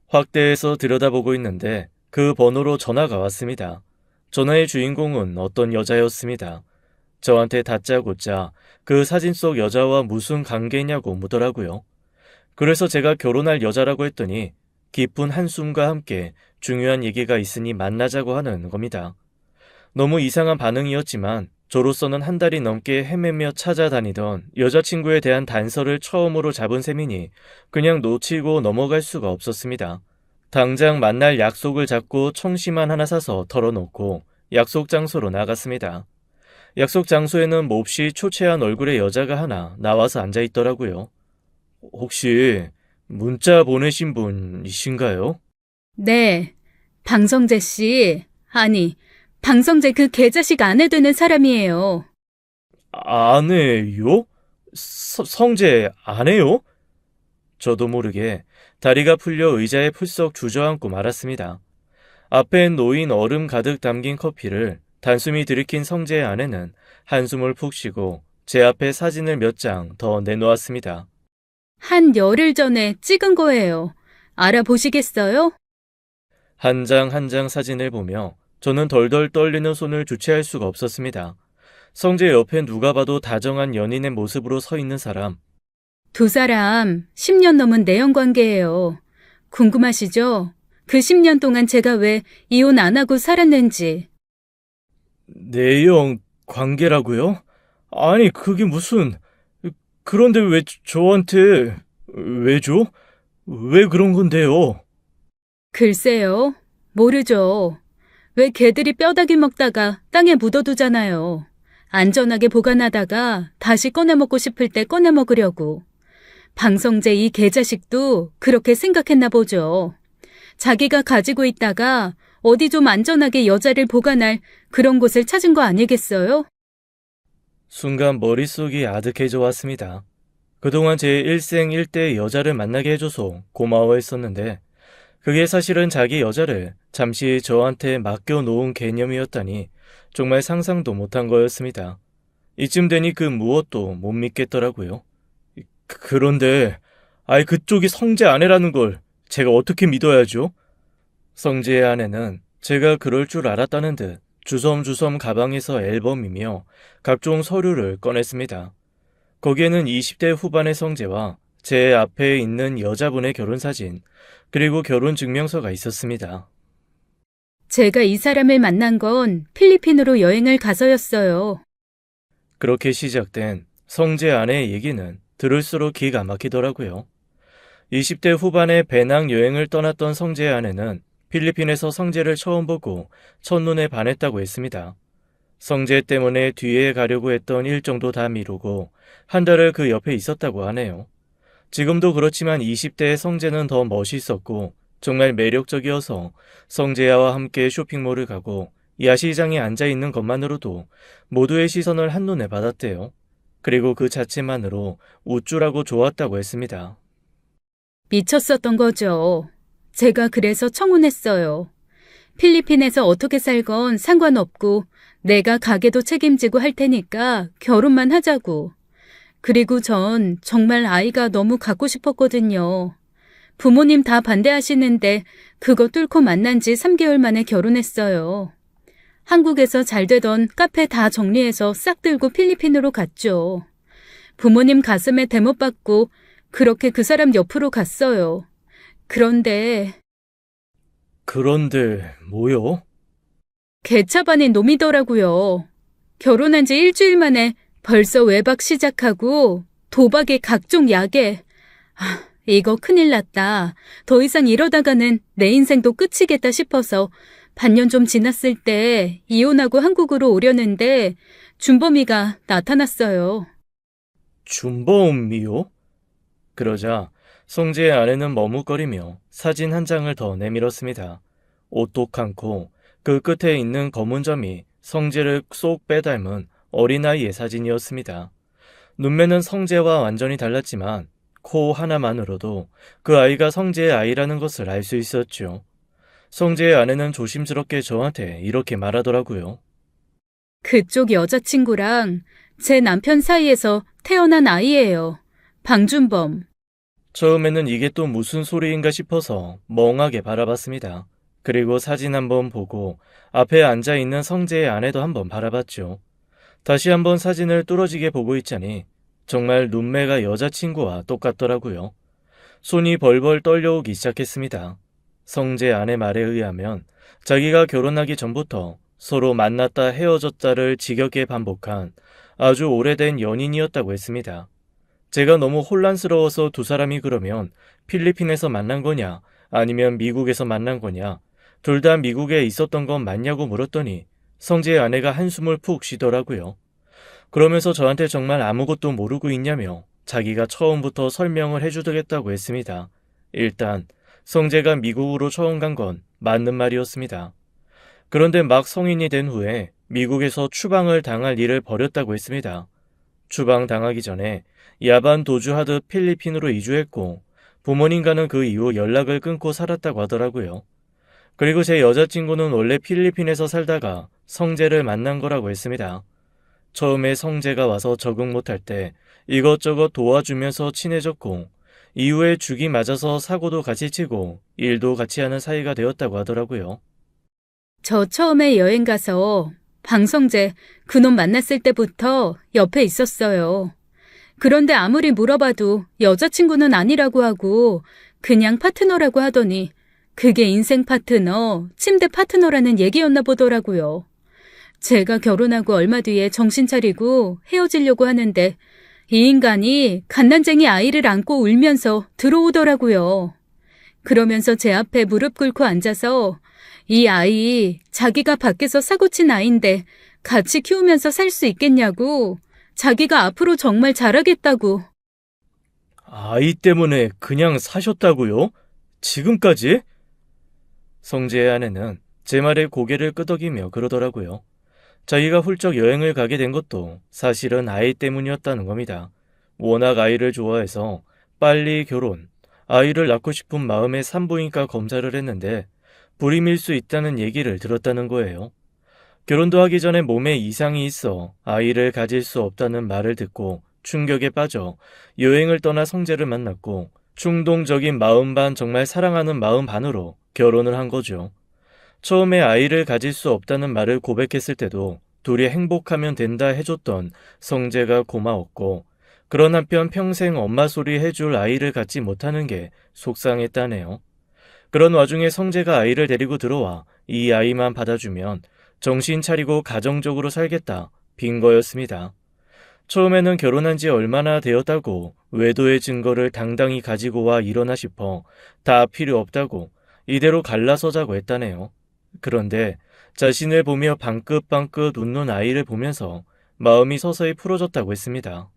확대해서 들여다보고 있는데 그 번호로 전화가 왔습니다. 전화의 주인공은 어떤 여자였습니다. 저한테 다짜고짜 그 사진 속 여자와 무슨 관계냐고 묻더라고요. 그래서 제가 결혼할 여자라고 했더니 깊은 한숨과 함께 중요한 얘기가 있으니 만나자고 하는 겁니다. 너무 이상한 반응이었지만 저로서는 한 달이 넘게 헤매며 찾아다니던 여자친구에 대한 단서를 처음으로 잡은 셈이니 그냥 놓치고 넘어갈 수가 없었습니다. 당장 만날 약속을 잡고 청심환 하나 사서 털어놓고 약속 장소로 나갔습니다. 약속 장소에는 몹시 초췌한 얼굴의 여자가 하나 나와서 앉아있더라고요. 혹시 문자 보내신 분이신가요? 네, 방성재 씨. 아니, 방성재 그 개자식 아내 되는 사람이에요. 아내요? 성재 아내요? 저도 모르게 다리가 풀려 의자에 풀썩 주저앉고 말았습니다. 앞에 놓인 얼음 가득 담긴 커피를 단숨이 들이킨 성재의 아내는 한숨을 푹 쉬고 제 앞에 사진을 몇 장 더 내놓았습니다. 한 열흘 전에 찍은 거예요. 알아보시겠어요? 한 장 한 장 사진을 보며 저는 덜덜 떨리는 손을 주체할 수가 없었습니다. 성재 옆에 누가 봐도 다정한 연인의 모습으로 서 있는 사람. 두 사람 10년 넘은 내연 관계예요. 궁금하시죠? 그 10년 동안 제가 왜 이혼 안 하고 살았는지. 내연 관계라고요? 아니 그게 무슨... 그런데 왜 저한테... 왜죠? 왜 그런 건데요? 글쎄요. 모르죠. 왜 개들이 뼈다귀 먹다가 땅에 묻어두잖아요. 안전하게 보관하다가 다시 꺼내 먹고 싶을 때 꺼내 먹으려고. 방성재 이 개자식도 그렇게 생각했나 보죠. 자기가 가지고 있다가 어디 좀 안전하게 여자를 보관할 그런 곳을 찾은 거 아니겠어요? 순간 머릿속이 아득해져 왔습니다. 그동안 제 일생일대 여자를 만나게 해줘서 고마워했었는데 그게 사실은 자기 여자를 잠시 저한테 맡겨놓은 개념이었다니 정말 상상도 못한 거였습니다. 이쯤 되니 그 무엇도 못 믿겠더라고요. 그런데 그쪽이 성재 아내라는 걸 제가 어떻게 믿어야죠? 성재의 아내는 제가 그럴 줄 알았다는 듯 주섬주섬 가방에서 앨범이며 각종 서류를 꺼냈습니다. 거기에는 20대 후반의 성재와 제 앞에 있는 여자분의 결혼사진, 그리고 결혼증명서가 있었습니다. 제가 이 사람을 만난 건 필리핀으로 여행을 가서였어요. 그렇게 시작된 성재 아내의 얘기는 들을수록 기가 막히더라고요. 20대 후반에 배낭 여행을 떠났던 성재의 아내는 필리핀에서 성재를 처음 보고 첫눈에 반했다고 했습니다. 성재 때문에 뒤에 가려고 했던 일정도 다 미루고 한 달을 그 옆에 있었다고 하네요. 지금도 그렇지만 20대의 성재는 더 멋있었고 정말 매력적이어서 성재야와 함께 쇼핑몰을 가고 야시장에 앉아있는 것만으로도 모두의 시선을 한눈에 받았대요. 그리고 그 자체만으로 우쭐하고 좋았다고 했습니다. 미쳤었던 거죠. 제가 그래서 청혼했어요. 필리핀에서 어떻게 살건 상관없고 내가 가게도 책임지고 할 테니까 결혼만 하자고. 그리고 전 정말 아이가 너무 갖고 싶었거든요. 부모님 다 반대하시는데 그거 뚫고 만난 지 3개월 만에 결혼했어요. 한국에서 잘 되던 카페 다 정리해서 싹 들고 필리핀으로 갔죠. 부모님 가슴에 대못 받고 그렇게 그 사람 옆으로 갔어요. 그런데 뭐요? 개차반인 놈이더라고요. 결혼한 지 일주일 만에 벌써 외박 시작하고 도박에 각종 약에. 이거 큰일 났다. 더 이상 이러다가는 내 인생도 끝이겠다 싶어서 반년 좀 지났을 때 이혼하고 한국으로 오려는데 준범이가 나타났어요. 준범이요? 그러자 성재의 아내는 머뭇거리며 사진 한 장을 더 내밀었습니다. 오똑한코 그 끝에 있는 검은 점이 성재를 쏙 빼닮은 어린아이의 사진이었습니다. 눈매는 성재와 완전히 달랐지만 코 하나만으로도 그 아이가 성재의 아이라는 것을 알 수 있었죠. 성재의 아내는 조심스럽게 저한테 이렇게 말하더라고요. 그쪽 여자친구랑 제 남편 사이에서 태어난 아이예요. 방준범. 처음에는 이게 또 무슨 소리인가 싶어서 멍하게 바라봤습니다. 그리고 사진 한번 보고 앞에 앉아있는 성재의 아내도 한번 바라봤죠. 다시 한번 사진을 뚫어지게 보고 있자니 정말 눈매가 여자친구와 똑같더라고요. 손이 벌벌 떨려오기 시작했습니다. 성재 아내 말에 의하면 자기가 결혼하기 전부터 서로 만났다 헤어졌다를 지겹게 반복한 아주 오래된 연인이었다고 했습니다. 제가 너무 혼란스러워서 두 사람이 그러면 필리핀에서 만난 거냐 아니면 미국에서 만난 거냐 둘 다 미국에 있었던 건 맞냐고 물었더니 성재의 아내가 한숨을 푹 쉬더라고요. 그러면서 저한테 정말 아무것도 모르고 있냐며 자기가 처음부터 설명을 해주겠다고 했습니다. 일단 성재가 미국으로 처음 간 건 맞는 말이었습니다. 그런데 막 성인이 된 후에 미국에서 추방을 당할 일을 벌였다고 했습니다. 추방 당하기 전에 야반 도주하듯 필리핀으로 이주했고 부모님과는 그 이후 연락을 끊고 살았다고 하더라고요. 그리고 제 여자친구는 원래 필리핀에서 살다가 성재를 만난 거라고 했습니다. 처음에 성재가 와서 적응 못할 때 이것저것 도와주면서 친해졌고 이후에 죽이 맞아서 사고도 같이 치고 일도 같이 하는 사이가 되었다고 하더라고요. 저 처음에 여행 가서 방성재 그놈 만났을 때부터 옆에 있었어요. 그런데 아무리 물어봐도 여자친구는 아니라고 하고 그냥 파트너라고 하더니 그게 인생 파트너, 침대 파트너라는 얘기였나 보더라고요. 제가 결혼하고 얼마 뒤에 정신 차리고 헤어지려고 하는데 이 인간이 갓난쟁이 아이를 안고 울면서 들어오더라고요. 그러면서 제 앞에 무릎 꿇고 앉아서 이 아이 자기가 밖에서 사고친 아이인데 같이 키우면서 살 수 있겠냐고 자기가 앞으로 정말 잘하겠다고. 아이 때문에 그냥 사셨다고요? 지금까지? 성재의 아내는 제 말에 고개를 끄덕이며 그러더라고요. 자기가 훌쩍 여행을 가게 된 것도 사실은 아이 때문이었다는 겁니다. 워낙 아이를 좋아해서 빨리 결혼, 아이를 낳고 싶은 마음에 산부인과 검사를 했는데 불임일 수 있다는 얘기를 들었다는 거예요. 결혼도 하기 전에 몸에 이상이 있어 아이를 가질 수 없다는 말을 듣고 충격에 빠져 여행을 떠나 성재를 만났고 충동적인 마음 반 정말 사랑하는 마음 반으로 결혼을 한 거죠. 처음에 아이를 가질 수 없다는 말을 고백했을 때도 둘이 행복하면 된다 해줬던 성재가 고마웠고 그런 한편 평생 엄마 소리 해줄 아이를 갖지 못하는 게 속상했다네요. 그런 와중에 성재가 아이를 데리고 들어와 이 아이만 받아주면 정신 차리고 가정적으로 살겠다 빈 거였습니다. 처음에는 결혼한 지 얼마나 되었다고 외도의 증거를 당당히 가지고 와 일어나 싶어 다 필요 없다고 이대로 갈라서자고 했다네요. 그런데 자신을 보며 방긋방긋 웃는 아이를 보면서 마음이 서서히 풀어졌다고 했습니다.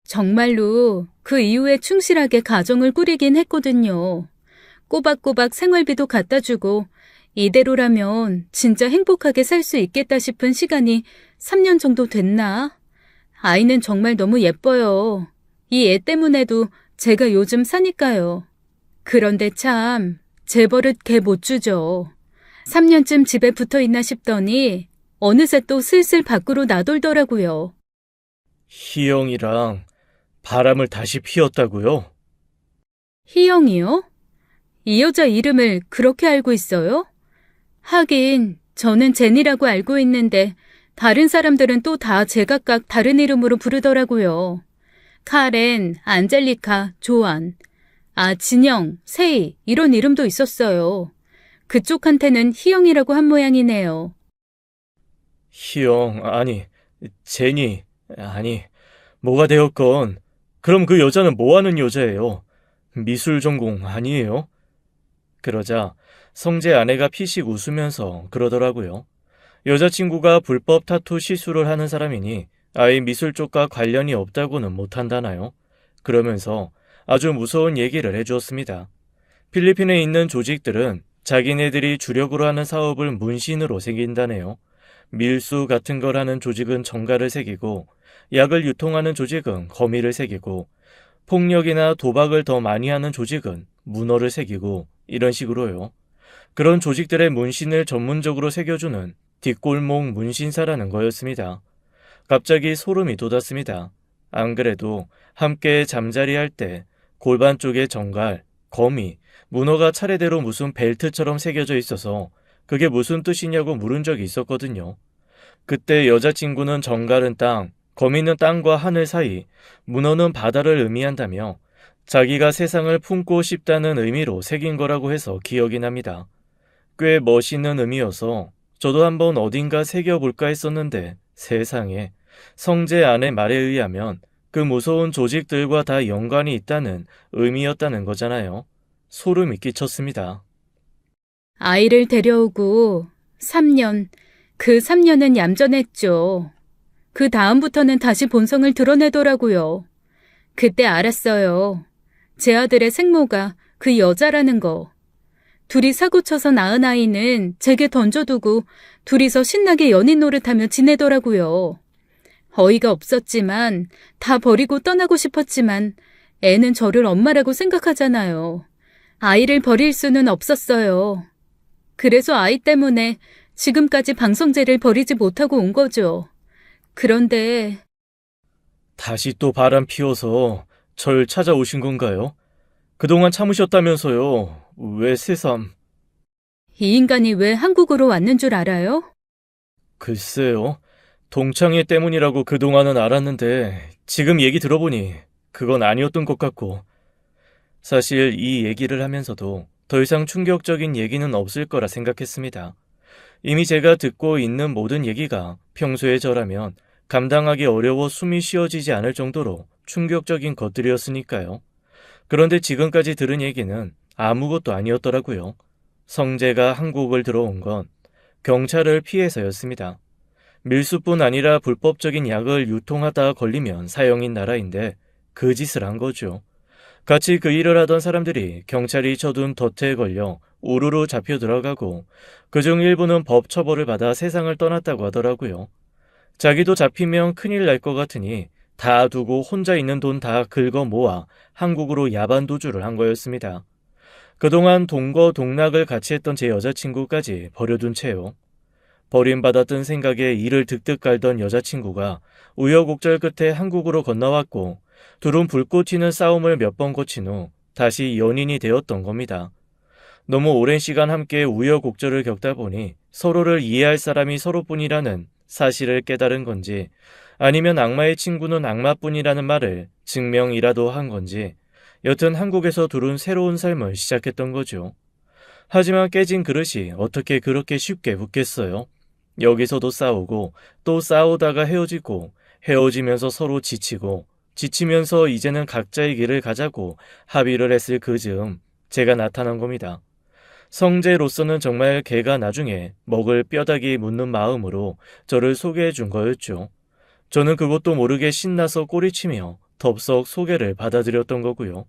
정말로 그 이후에 충실하게 가정을 꾸리긴 했거든요. 꼬박꼬박 생활비도 갖다 주고 이대로라면 진짜 행복하게 살 수 있겠다 싶은 시간이 3년 정도 됐나? 아이는 정말 너무 예뻐요. 이 애 때문에도 제가 요즘 사니까요. 그런데 참 제 버릇 개 못 주죠. 3년쯤 집에 붙어 있나 싶더니 어느새 또 슬슬 밖으로 나돌더라고요. 희영이랑 바람을 다시 피웠다고요? 희영이요? 이 여자 이름을 그렇게 알고 있어요? 하긴 저는 제니라고 알고 있는데 다른 사람들은 또 다 제각각 다른 이름으로 부르더라고요. 카렌, 안젤리카, 조안, 진영, 세이 이런 이름도 있었어요. 그쪽한테는 희영이라고 한 모양이네요. 희영, 아니, 제니, 아니, 뭐가 되었건 그럼 그 여자는 뭐 하는 여자예요? 미술 전공 아니에요? 그러자 성재 아내가 피식 웃으면서 그러더라고요. 여자친구가 불법 타투 시술을 하는 사람이니 아예 미술 쪽과 관련이 없다고는 못한다나요? 그러면서 아주 무서운 얘기를 해주었습니다. 필리핀에 있는 조직들은 자기네들이 주력으로 하는 사업을 문신으로 새긴다네요. 밀수 같은 걸 하는 조직은 정가를 새기고, 약을 유통하는 조직은 거미를 새기고, 폭력이나 도박을 더 많이 하는 조직은 문어를 새기고, 이런 식으로요. 그런 조직들의 문신을 전문적으로 새겨주는 뒷골목 문신사라는 거였습니다. 갑자기 소름이 돋았습니다. 안 그래도 함께 잠자리할 때 골반 쪽에 정갈, 거미, 문어가 차례대로 무슨 벨트처럼 새겨져 있어서 그게 무슨 뜻이냐고 물은 적이 있었거든요. 그때 여자친구는 정갈은 땅, 거미는 땅과 하늘 사이, 문어는 바다를 의미한다며 자기가 세상을 품고 싶다는 의미로 새긴 거라고 해서 기억이 납니다. 꽤 멋있는 의미여서 저도 한번 어딘가 새겨볼까 했었는데 세상에, 성제 안의 말에 의하면 그 무서운 조직들과 다 연관이 있다는 의미였다는 거잖아요. 소름이 끼쳤습니다. 아이를 데려오고 3년, 그 3년은 얌전했죠. 그 다음부터는 다시 본성을 드러내더라고요. 그때 알았어요. 제 아들의 생모가 그 여자라는 거. 둘이 사고쳐서 낳은 아이는 제게 던져두고 둘이서 신나게 연인 노릇하며 지내더라고요. 어이가 없었지만 다 버리고 떠나고 싶었지만 애는 저를 엄마라고 생각하잖아요. 아이를 버릴 수는 없었어요. 그래서 아이 때문에 지금까지 방성제를 버리지 못하고 온 거죠. 그런데 다시 또 바람 피워서 절 찾아오신 건가요? 그동안 참으셨다면서요. 왜 새삼? 이 인간이 왜 한국으로 왔는 줄 알아요? 글쎄요. 동창회 때문이라고 그동안은 알았는데 지금 얘기 들어보니 그건 아니었던 것 같고, 사실 이 얘기를 하면서도 더 이상 충격적인 얘기는 없을 거라 생각했습니다. 이미 제가 듣고 있는 모든 얘기가 평소에 저라면 감당하기 어려워 숨이 쉬어지지 않을 정도로 충격적인 것들이었으니까요. 그런데 지금까지 들은 얘기는 아무것도 아니었더라고요. 성재가 한국을 들어온 건 경찰을 피해서였습니다. 밀수뿐 아니라 불법적인 약을 유통하다 걸리면 사형인 나라인데 그 짓을 한 거죠. 같이 그 일을 하던 사람들이 경찰이 쳐둔 덫에 걸려 우르르 잡혀 들어가고 그중 일부는 법 처벌을 받아 세상을 떠났다고 하더라고요. 자기도 잡히면 큰일 날 것 같으니 다 두고 혼자 있는 돈 다 긁어 모아 한국으로 야반 도주를 한 거였습니다. 그동안 동거동락을 같이 했던 제 여자친구까지 버려둔 채요. 버림받았던 생각에 이를 득득 깔던 여자친구가 우여곡절 끝에 한국으로 건너왔고 둘은 불꽃 튀는 싸움을 몇 번 거친 후 다시 연인이 되었던 겁니다. 너무 오랜 시간 함께 우여곡절을 겪다 보니 서로를 이해할 사람이 서로뿐이라는 사실을 깨달은 건지, 아니면 악마의 친구는 악마뿐이라는 말을 증명이라도 한 건지, 여튼 한국에서 둘은 새로운 삶을 시작했던 거죠. 하지만 깨진 그릇이 어떻게 그렇게 쉽게 붙겠어요? 여기서도 싸우고 또 싸우다가 헤어지고 헤어지면서 서로 지치고 지치면서 이제는 각자의 길을 가자고 합의를 했을 그 즈음 제가 나타난 겁니다. 성재로서는 정말 걔가 나중에 먹을 뼈다귀 묻는 마음으로 저를 소개해 준 거였죠. 저는 그것도 모르게 신나서 꼬리치며 덥석 소개를 받아들였던 거고요.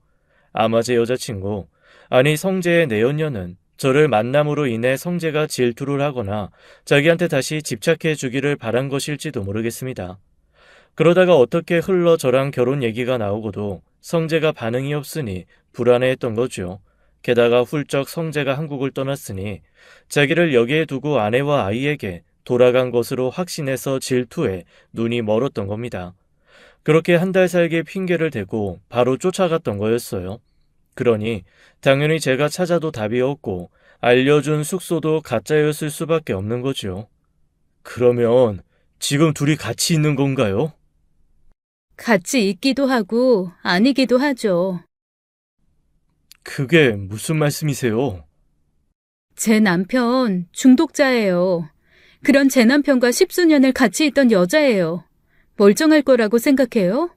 아마 제 여자친구, 아니 성재의 내연녀는 저를 만남으로 인해 성재가 질투를 하거나 자기한테 다시 집착해 주기를 바란 것일지도 모르겠습니다. 그러다가 어떻게 흘러 저랑 결혼 얘기가 나오고도 성재가 반응이 없으니 불안해했던 거죠. 게다가 훌쩍 성재가 한국을 떠났으니 자기를 여기에 두고 아내와 아이에게 돌아간 것으로 확신해서 질투에 눈이 멀었던 겁니다. 그렇게 한 달 살기 핑계를 대고 바로 쫓아갔던 거였어요. 그러니 당연히 제가 찾아도 답이 없고 알려준 숙소도 가짜였을 수밖에 없는 거죠. 그러면 지금 둘이 같이 있는 건가요? 같이 있기도 하고 아니기도 하죠. 그게 무슨 말씀이세요? 제 남편 중독자예요. 그런 제 남편과 십수년을 같이 있던 여자예요. 멀쩡할 거라고 생각해요?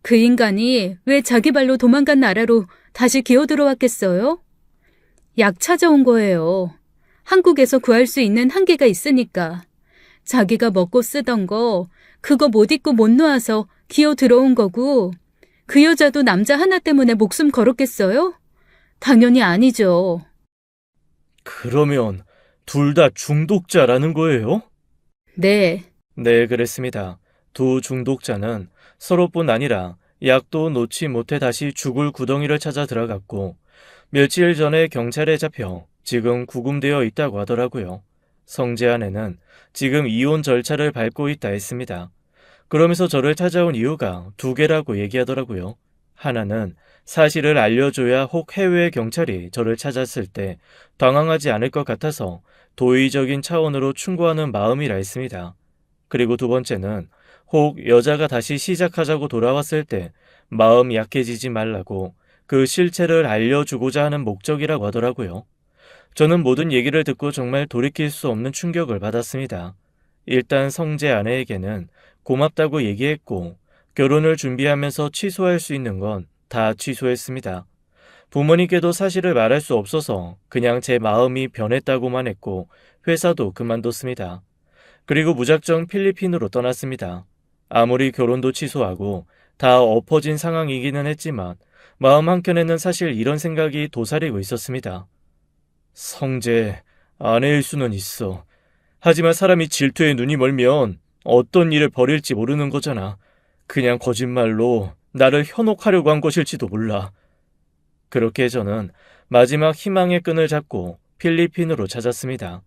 그 인간이 왜 자기 발로 도망간 나라로 다시 기어들어왔겠어요? 약 찾아온 거예요. 한국에서 구할 수 있는 한계가 있으니까. 자기가 먹고 쓰던 거 그거 못 입고 못 놓아서 기어 들어온 거고, 그 여자도 남자 하나 때문에 목숨 걸었겠어요? 당연히 아니죠. 그러면 둘 다 중독자라는 거예요? 네, 네, 그랬습니다. 두 중독자는 서로뿐 아니라 약도 놓지 못해 다시 죽을 구덩이를 찾아 들어갔고 며칠 전에 경찰에 잡혀 지금 구금되어 있다고 하더라고요. 성재 아내는 지금 이혼 절차를 밟고 있다 했습니다. 그러면서 저를 찾아온 이유가 두 개라고 얘기하더라고요. 하나는 사실을 알려줘야 혹 해외 경찰이 저를 찾았을 때 당황하지 않을 것 같아서 도의적인 차원으로 충고하는 마음이라 했습니다. 그리고 두 번째는 혹 여자가 다시 시작하자고 돌아왔을 때 마음 약해지지 말라고 그 실체를 알려주고자 하는 목적이라고 하더라고요. 저는 모든 얘기를 듣고 정말 돌이킬 수 없는 충격을 받았습니다. 일단 성재 아내에게는 고맙다고 얘기했고 결혼을 준비하면서 취소할 수 있는 건 다 취소했습니다. 부모님께도 사실을 말할 수 없어서 그냥 제 마음이 변했다고만 했고 회사도 그만뒀습니다. 그리고 무작정 필리핀으로 떠났습니다. 아무리 결혼도 취소하고 다 엎어진 상황이기는 했지만 마음 한켠에는 사실 이런 생각이 도사리고 있었습니다. 성재, 아내일 수는 있어. 하지만 사람이 질투에 눈이 멀면 어떤 일을 벌일지 모르는 거잖아. 그냥 거짓말로 나를 현혹하려고 한 것일지도 몰라. 그렇게 저는 마지막 희망의 끈을 잡고 필리핀으로 찾았습니다.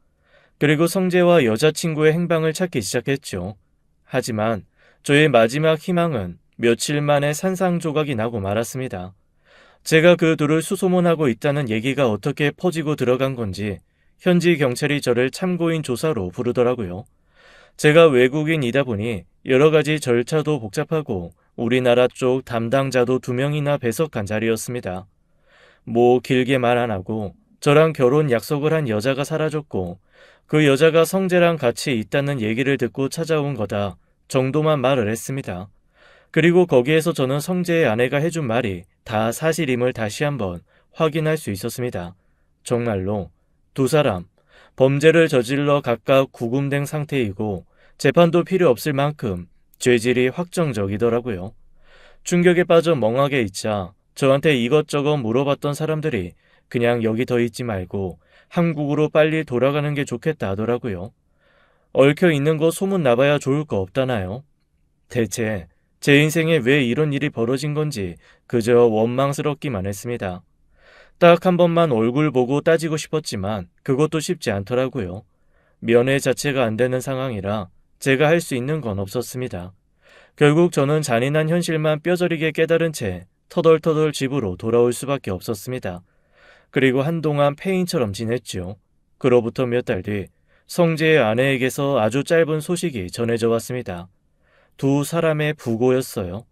그리고 성재와 여자친구의 행방을 찾기 시작했죠. 하지만 저의 마지막 희망은 며칠 만에 산산조각이 나고 말았습니다. 제가 그 둘을 수소문하고 있다는 얘기가 어떻게 퍼지고 들어간 건지 현지 경찰이 저를 참고인 조사로 부르더라고요. 제가 외국인이다 보니 여러 가지 절차도 복잡하고 우리나라 쪽 담당자도 2명이나 배석한 자리였습니다. 뭐 길게 말 안 하고 저랑 결혼 약속을 한 여자가 사라졌고 그 여자가 성재랑 같이 있다는 얘기를 듣고 찾아온 거다 정도만 말을 했습니다. 그리고 거기에서 저는 성재의 아내가 해준 말이 다 사실임을 다시 한번 확인할 수 있었습니다. 정말로 두 사람 범죄를 저질러 각각 구금된 상태이고 재판도 필요 없을 만큼 죄질이 확정적이더라고요. 충격에 빠져 멍하게 있자 저한테 이것저것 물어봤던 사람들이 그냥 여기 더 있지 말고 한국으로 빨리 돌아가는 게 좋겠다 하더라고요. 얽혀 있는 거 소문 나봐야 좋을 거 없다나요? 대체 제 인생에 왜 이런 일이 벌어진 건지 그저 원망스럽기만 했습니다. 딱 한 번만 얼굴 보고 따지고 싶었지만 그것도 쉽지 않더라고요. 면회 자체가 안 되는 상황이라 제가 할 수 있는 건 없었습니다. 결국 저는 잔인한 현실만 뼈저리게 깨달은 채 터덜터덜 집으로 돌아올 수밖에 없었습니다. 그리고 한동안 폐인처럼 지냈죠. 그로부터 몇 달 뒤 성재의 아내에게서 아주 짧은 소식이 전해져 왔습니다. 두 사람의 부고였어요.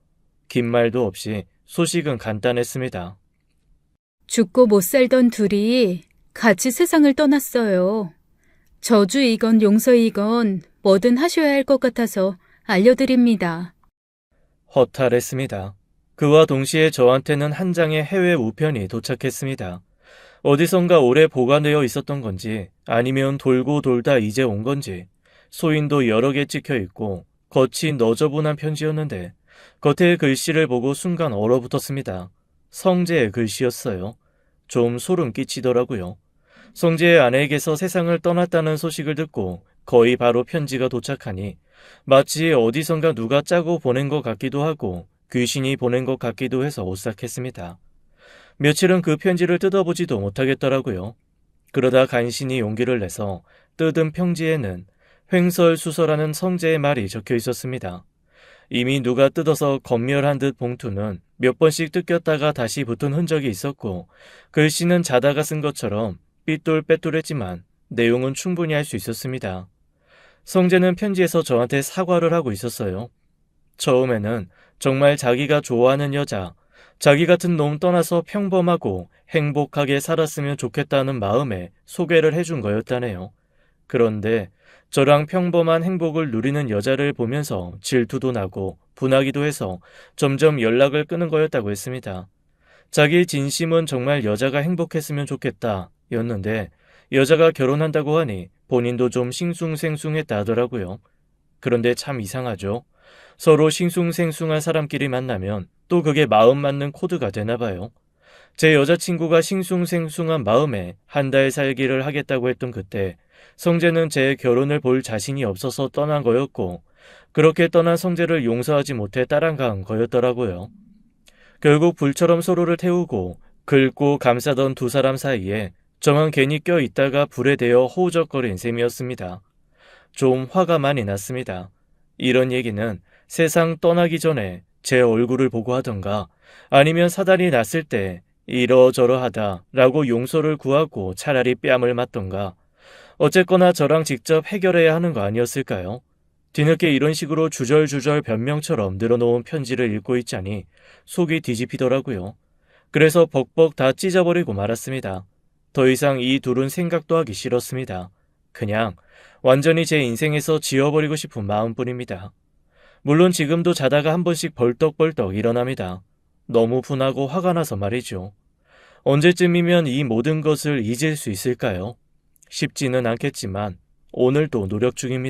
긴 말도 없이 소식은 간단했습니다. 죽고 못 살던 둘이 같이 세상을 떠났어요. 저주이건 용서이건 뭐든 하셔야 할 것 같아서 알려드립니다. 허탈했습니다. 그와 동시에 저한테는 한 장의 해외 우편이 도착했습니다. 어디선가 오래 보관되어 있었던 건지 아니면 돌고 돌다 이제 온 건지 소인도 여러 개 찍혀 있고 겉이 너저분한 편지였는데 겉의 글씨를 보고 순간 얼어붙었습니다. 성재의 글씨였어요. 좀 소름 끼치더라고요. 성재의 아내에게서 세상을 떠났다는 소식을 듣고 거의 바로 편지가 도착하니 마치 어디선가 누가 짜고 보낸 것 같기도 하고 귀신이 보낸 것 같기도 해서 오싹했습니다. 며칠은 그 편지를 뜯어보지도 못하겠더라고요. 그러다 간신히 용기를 내서 뜯은 편지에는 횡설수설하는 성재의 말이 적혀 있었습니다. 이미 누가 뜯어서 검열한 듯 봉투는 몇 번씩 뜯겼다가 다시 붙은 흔적이 있었고 글씨는 자다가 쓴 것처럼 삐뚤빼뚤했지만 내용은 충분히 알 수 있었습니다. 성재는 편지에서 저한테 사과를 하고 있었어요. 처음에는 정말 자기가 좋아하는 여자, 자기 같은 놈 떠나서 평범하고 행복하게 살았으면 좋겠다는 마음에 소개를 해준 거였다네요. 그런데 저랑 평범한 행복을 누리는 여자를 보면서 질투도 나고 분하기도 해서 점점 연락을 끊은 거였다고 했습니다. 자기 진심은 정말 여자가 행복했으면 좋겠다 였는데 여자가 결혼한다고 하니 본인도 좀 싱숭생숭했다 하더라고요. 그런데 참 이상하죠. 서로 싱숭생숭한 사람끼리 만나면 또 그게 마음 맞는 코드가 되나 봐요. 제 여자친구가 싱숭생숭한 마음에 한 달 살기를 하겠다고 했던 그때 성재는 제 결혼을 볼 자신이 없어서 떠난 거였고 그렇게 떠난 성재를 용서하지 못해 따라간 거였더라고요. 결국 불처럼 서로를 태우고 긁고 감싸던 두 사람 사이에 저만 괜히 껴있다가 불에 대어 허우적거린 셈이었습니다. 좀 화가 많이 났습니다. 이런 얘기는 세상 떠나기 전에 제 얼굴을 보고 하던가 아니면 사달이 났을 때 이러저러하다 라고 용서를 구하고 차라리 뺨을 맞던가 어쨌거나 저랑 직접 해결해야 하는 거 아니었을까요? 뒤늦게 이런 식으로 주절주절 변명처럼 늘어놓은 편지를 읽고 있자니 속이 뒤집히더라고요. 그래서 벅벅 다 찢어버리고 말았습니다. 더 이상 이 둘은 생각도 하기 싫었습니다. 그냥 완전히 제 인생에서 지워버리고 싶은 마음뿐입니다. 물론 지금도 자다가 한 번씩 벌떡벌떡 일어납니다. 너무 분하고 화가 나서 말이죠. 언제쯤이면 이 모든 것을 잊을 수 있을까요? 쉽지는 않겠지만 오늘도 노력 중입니다.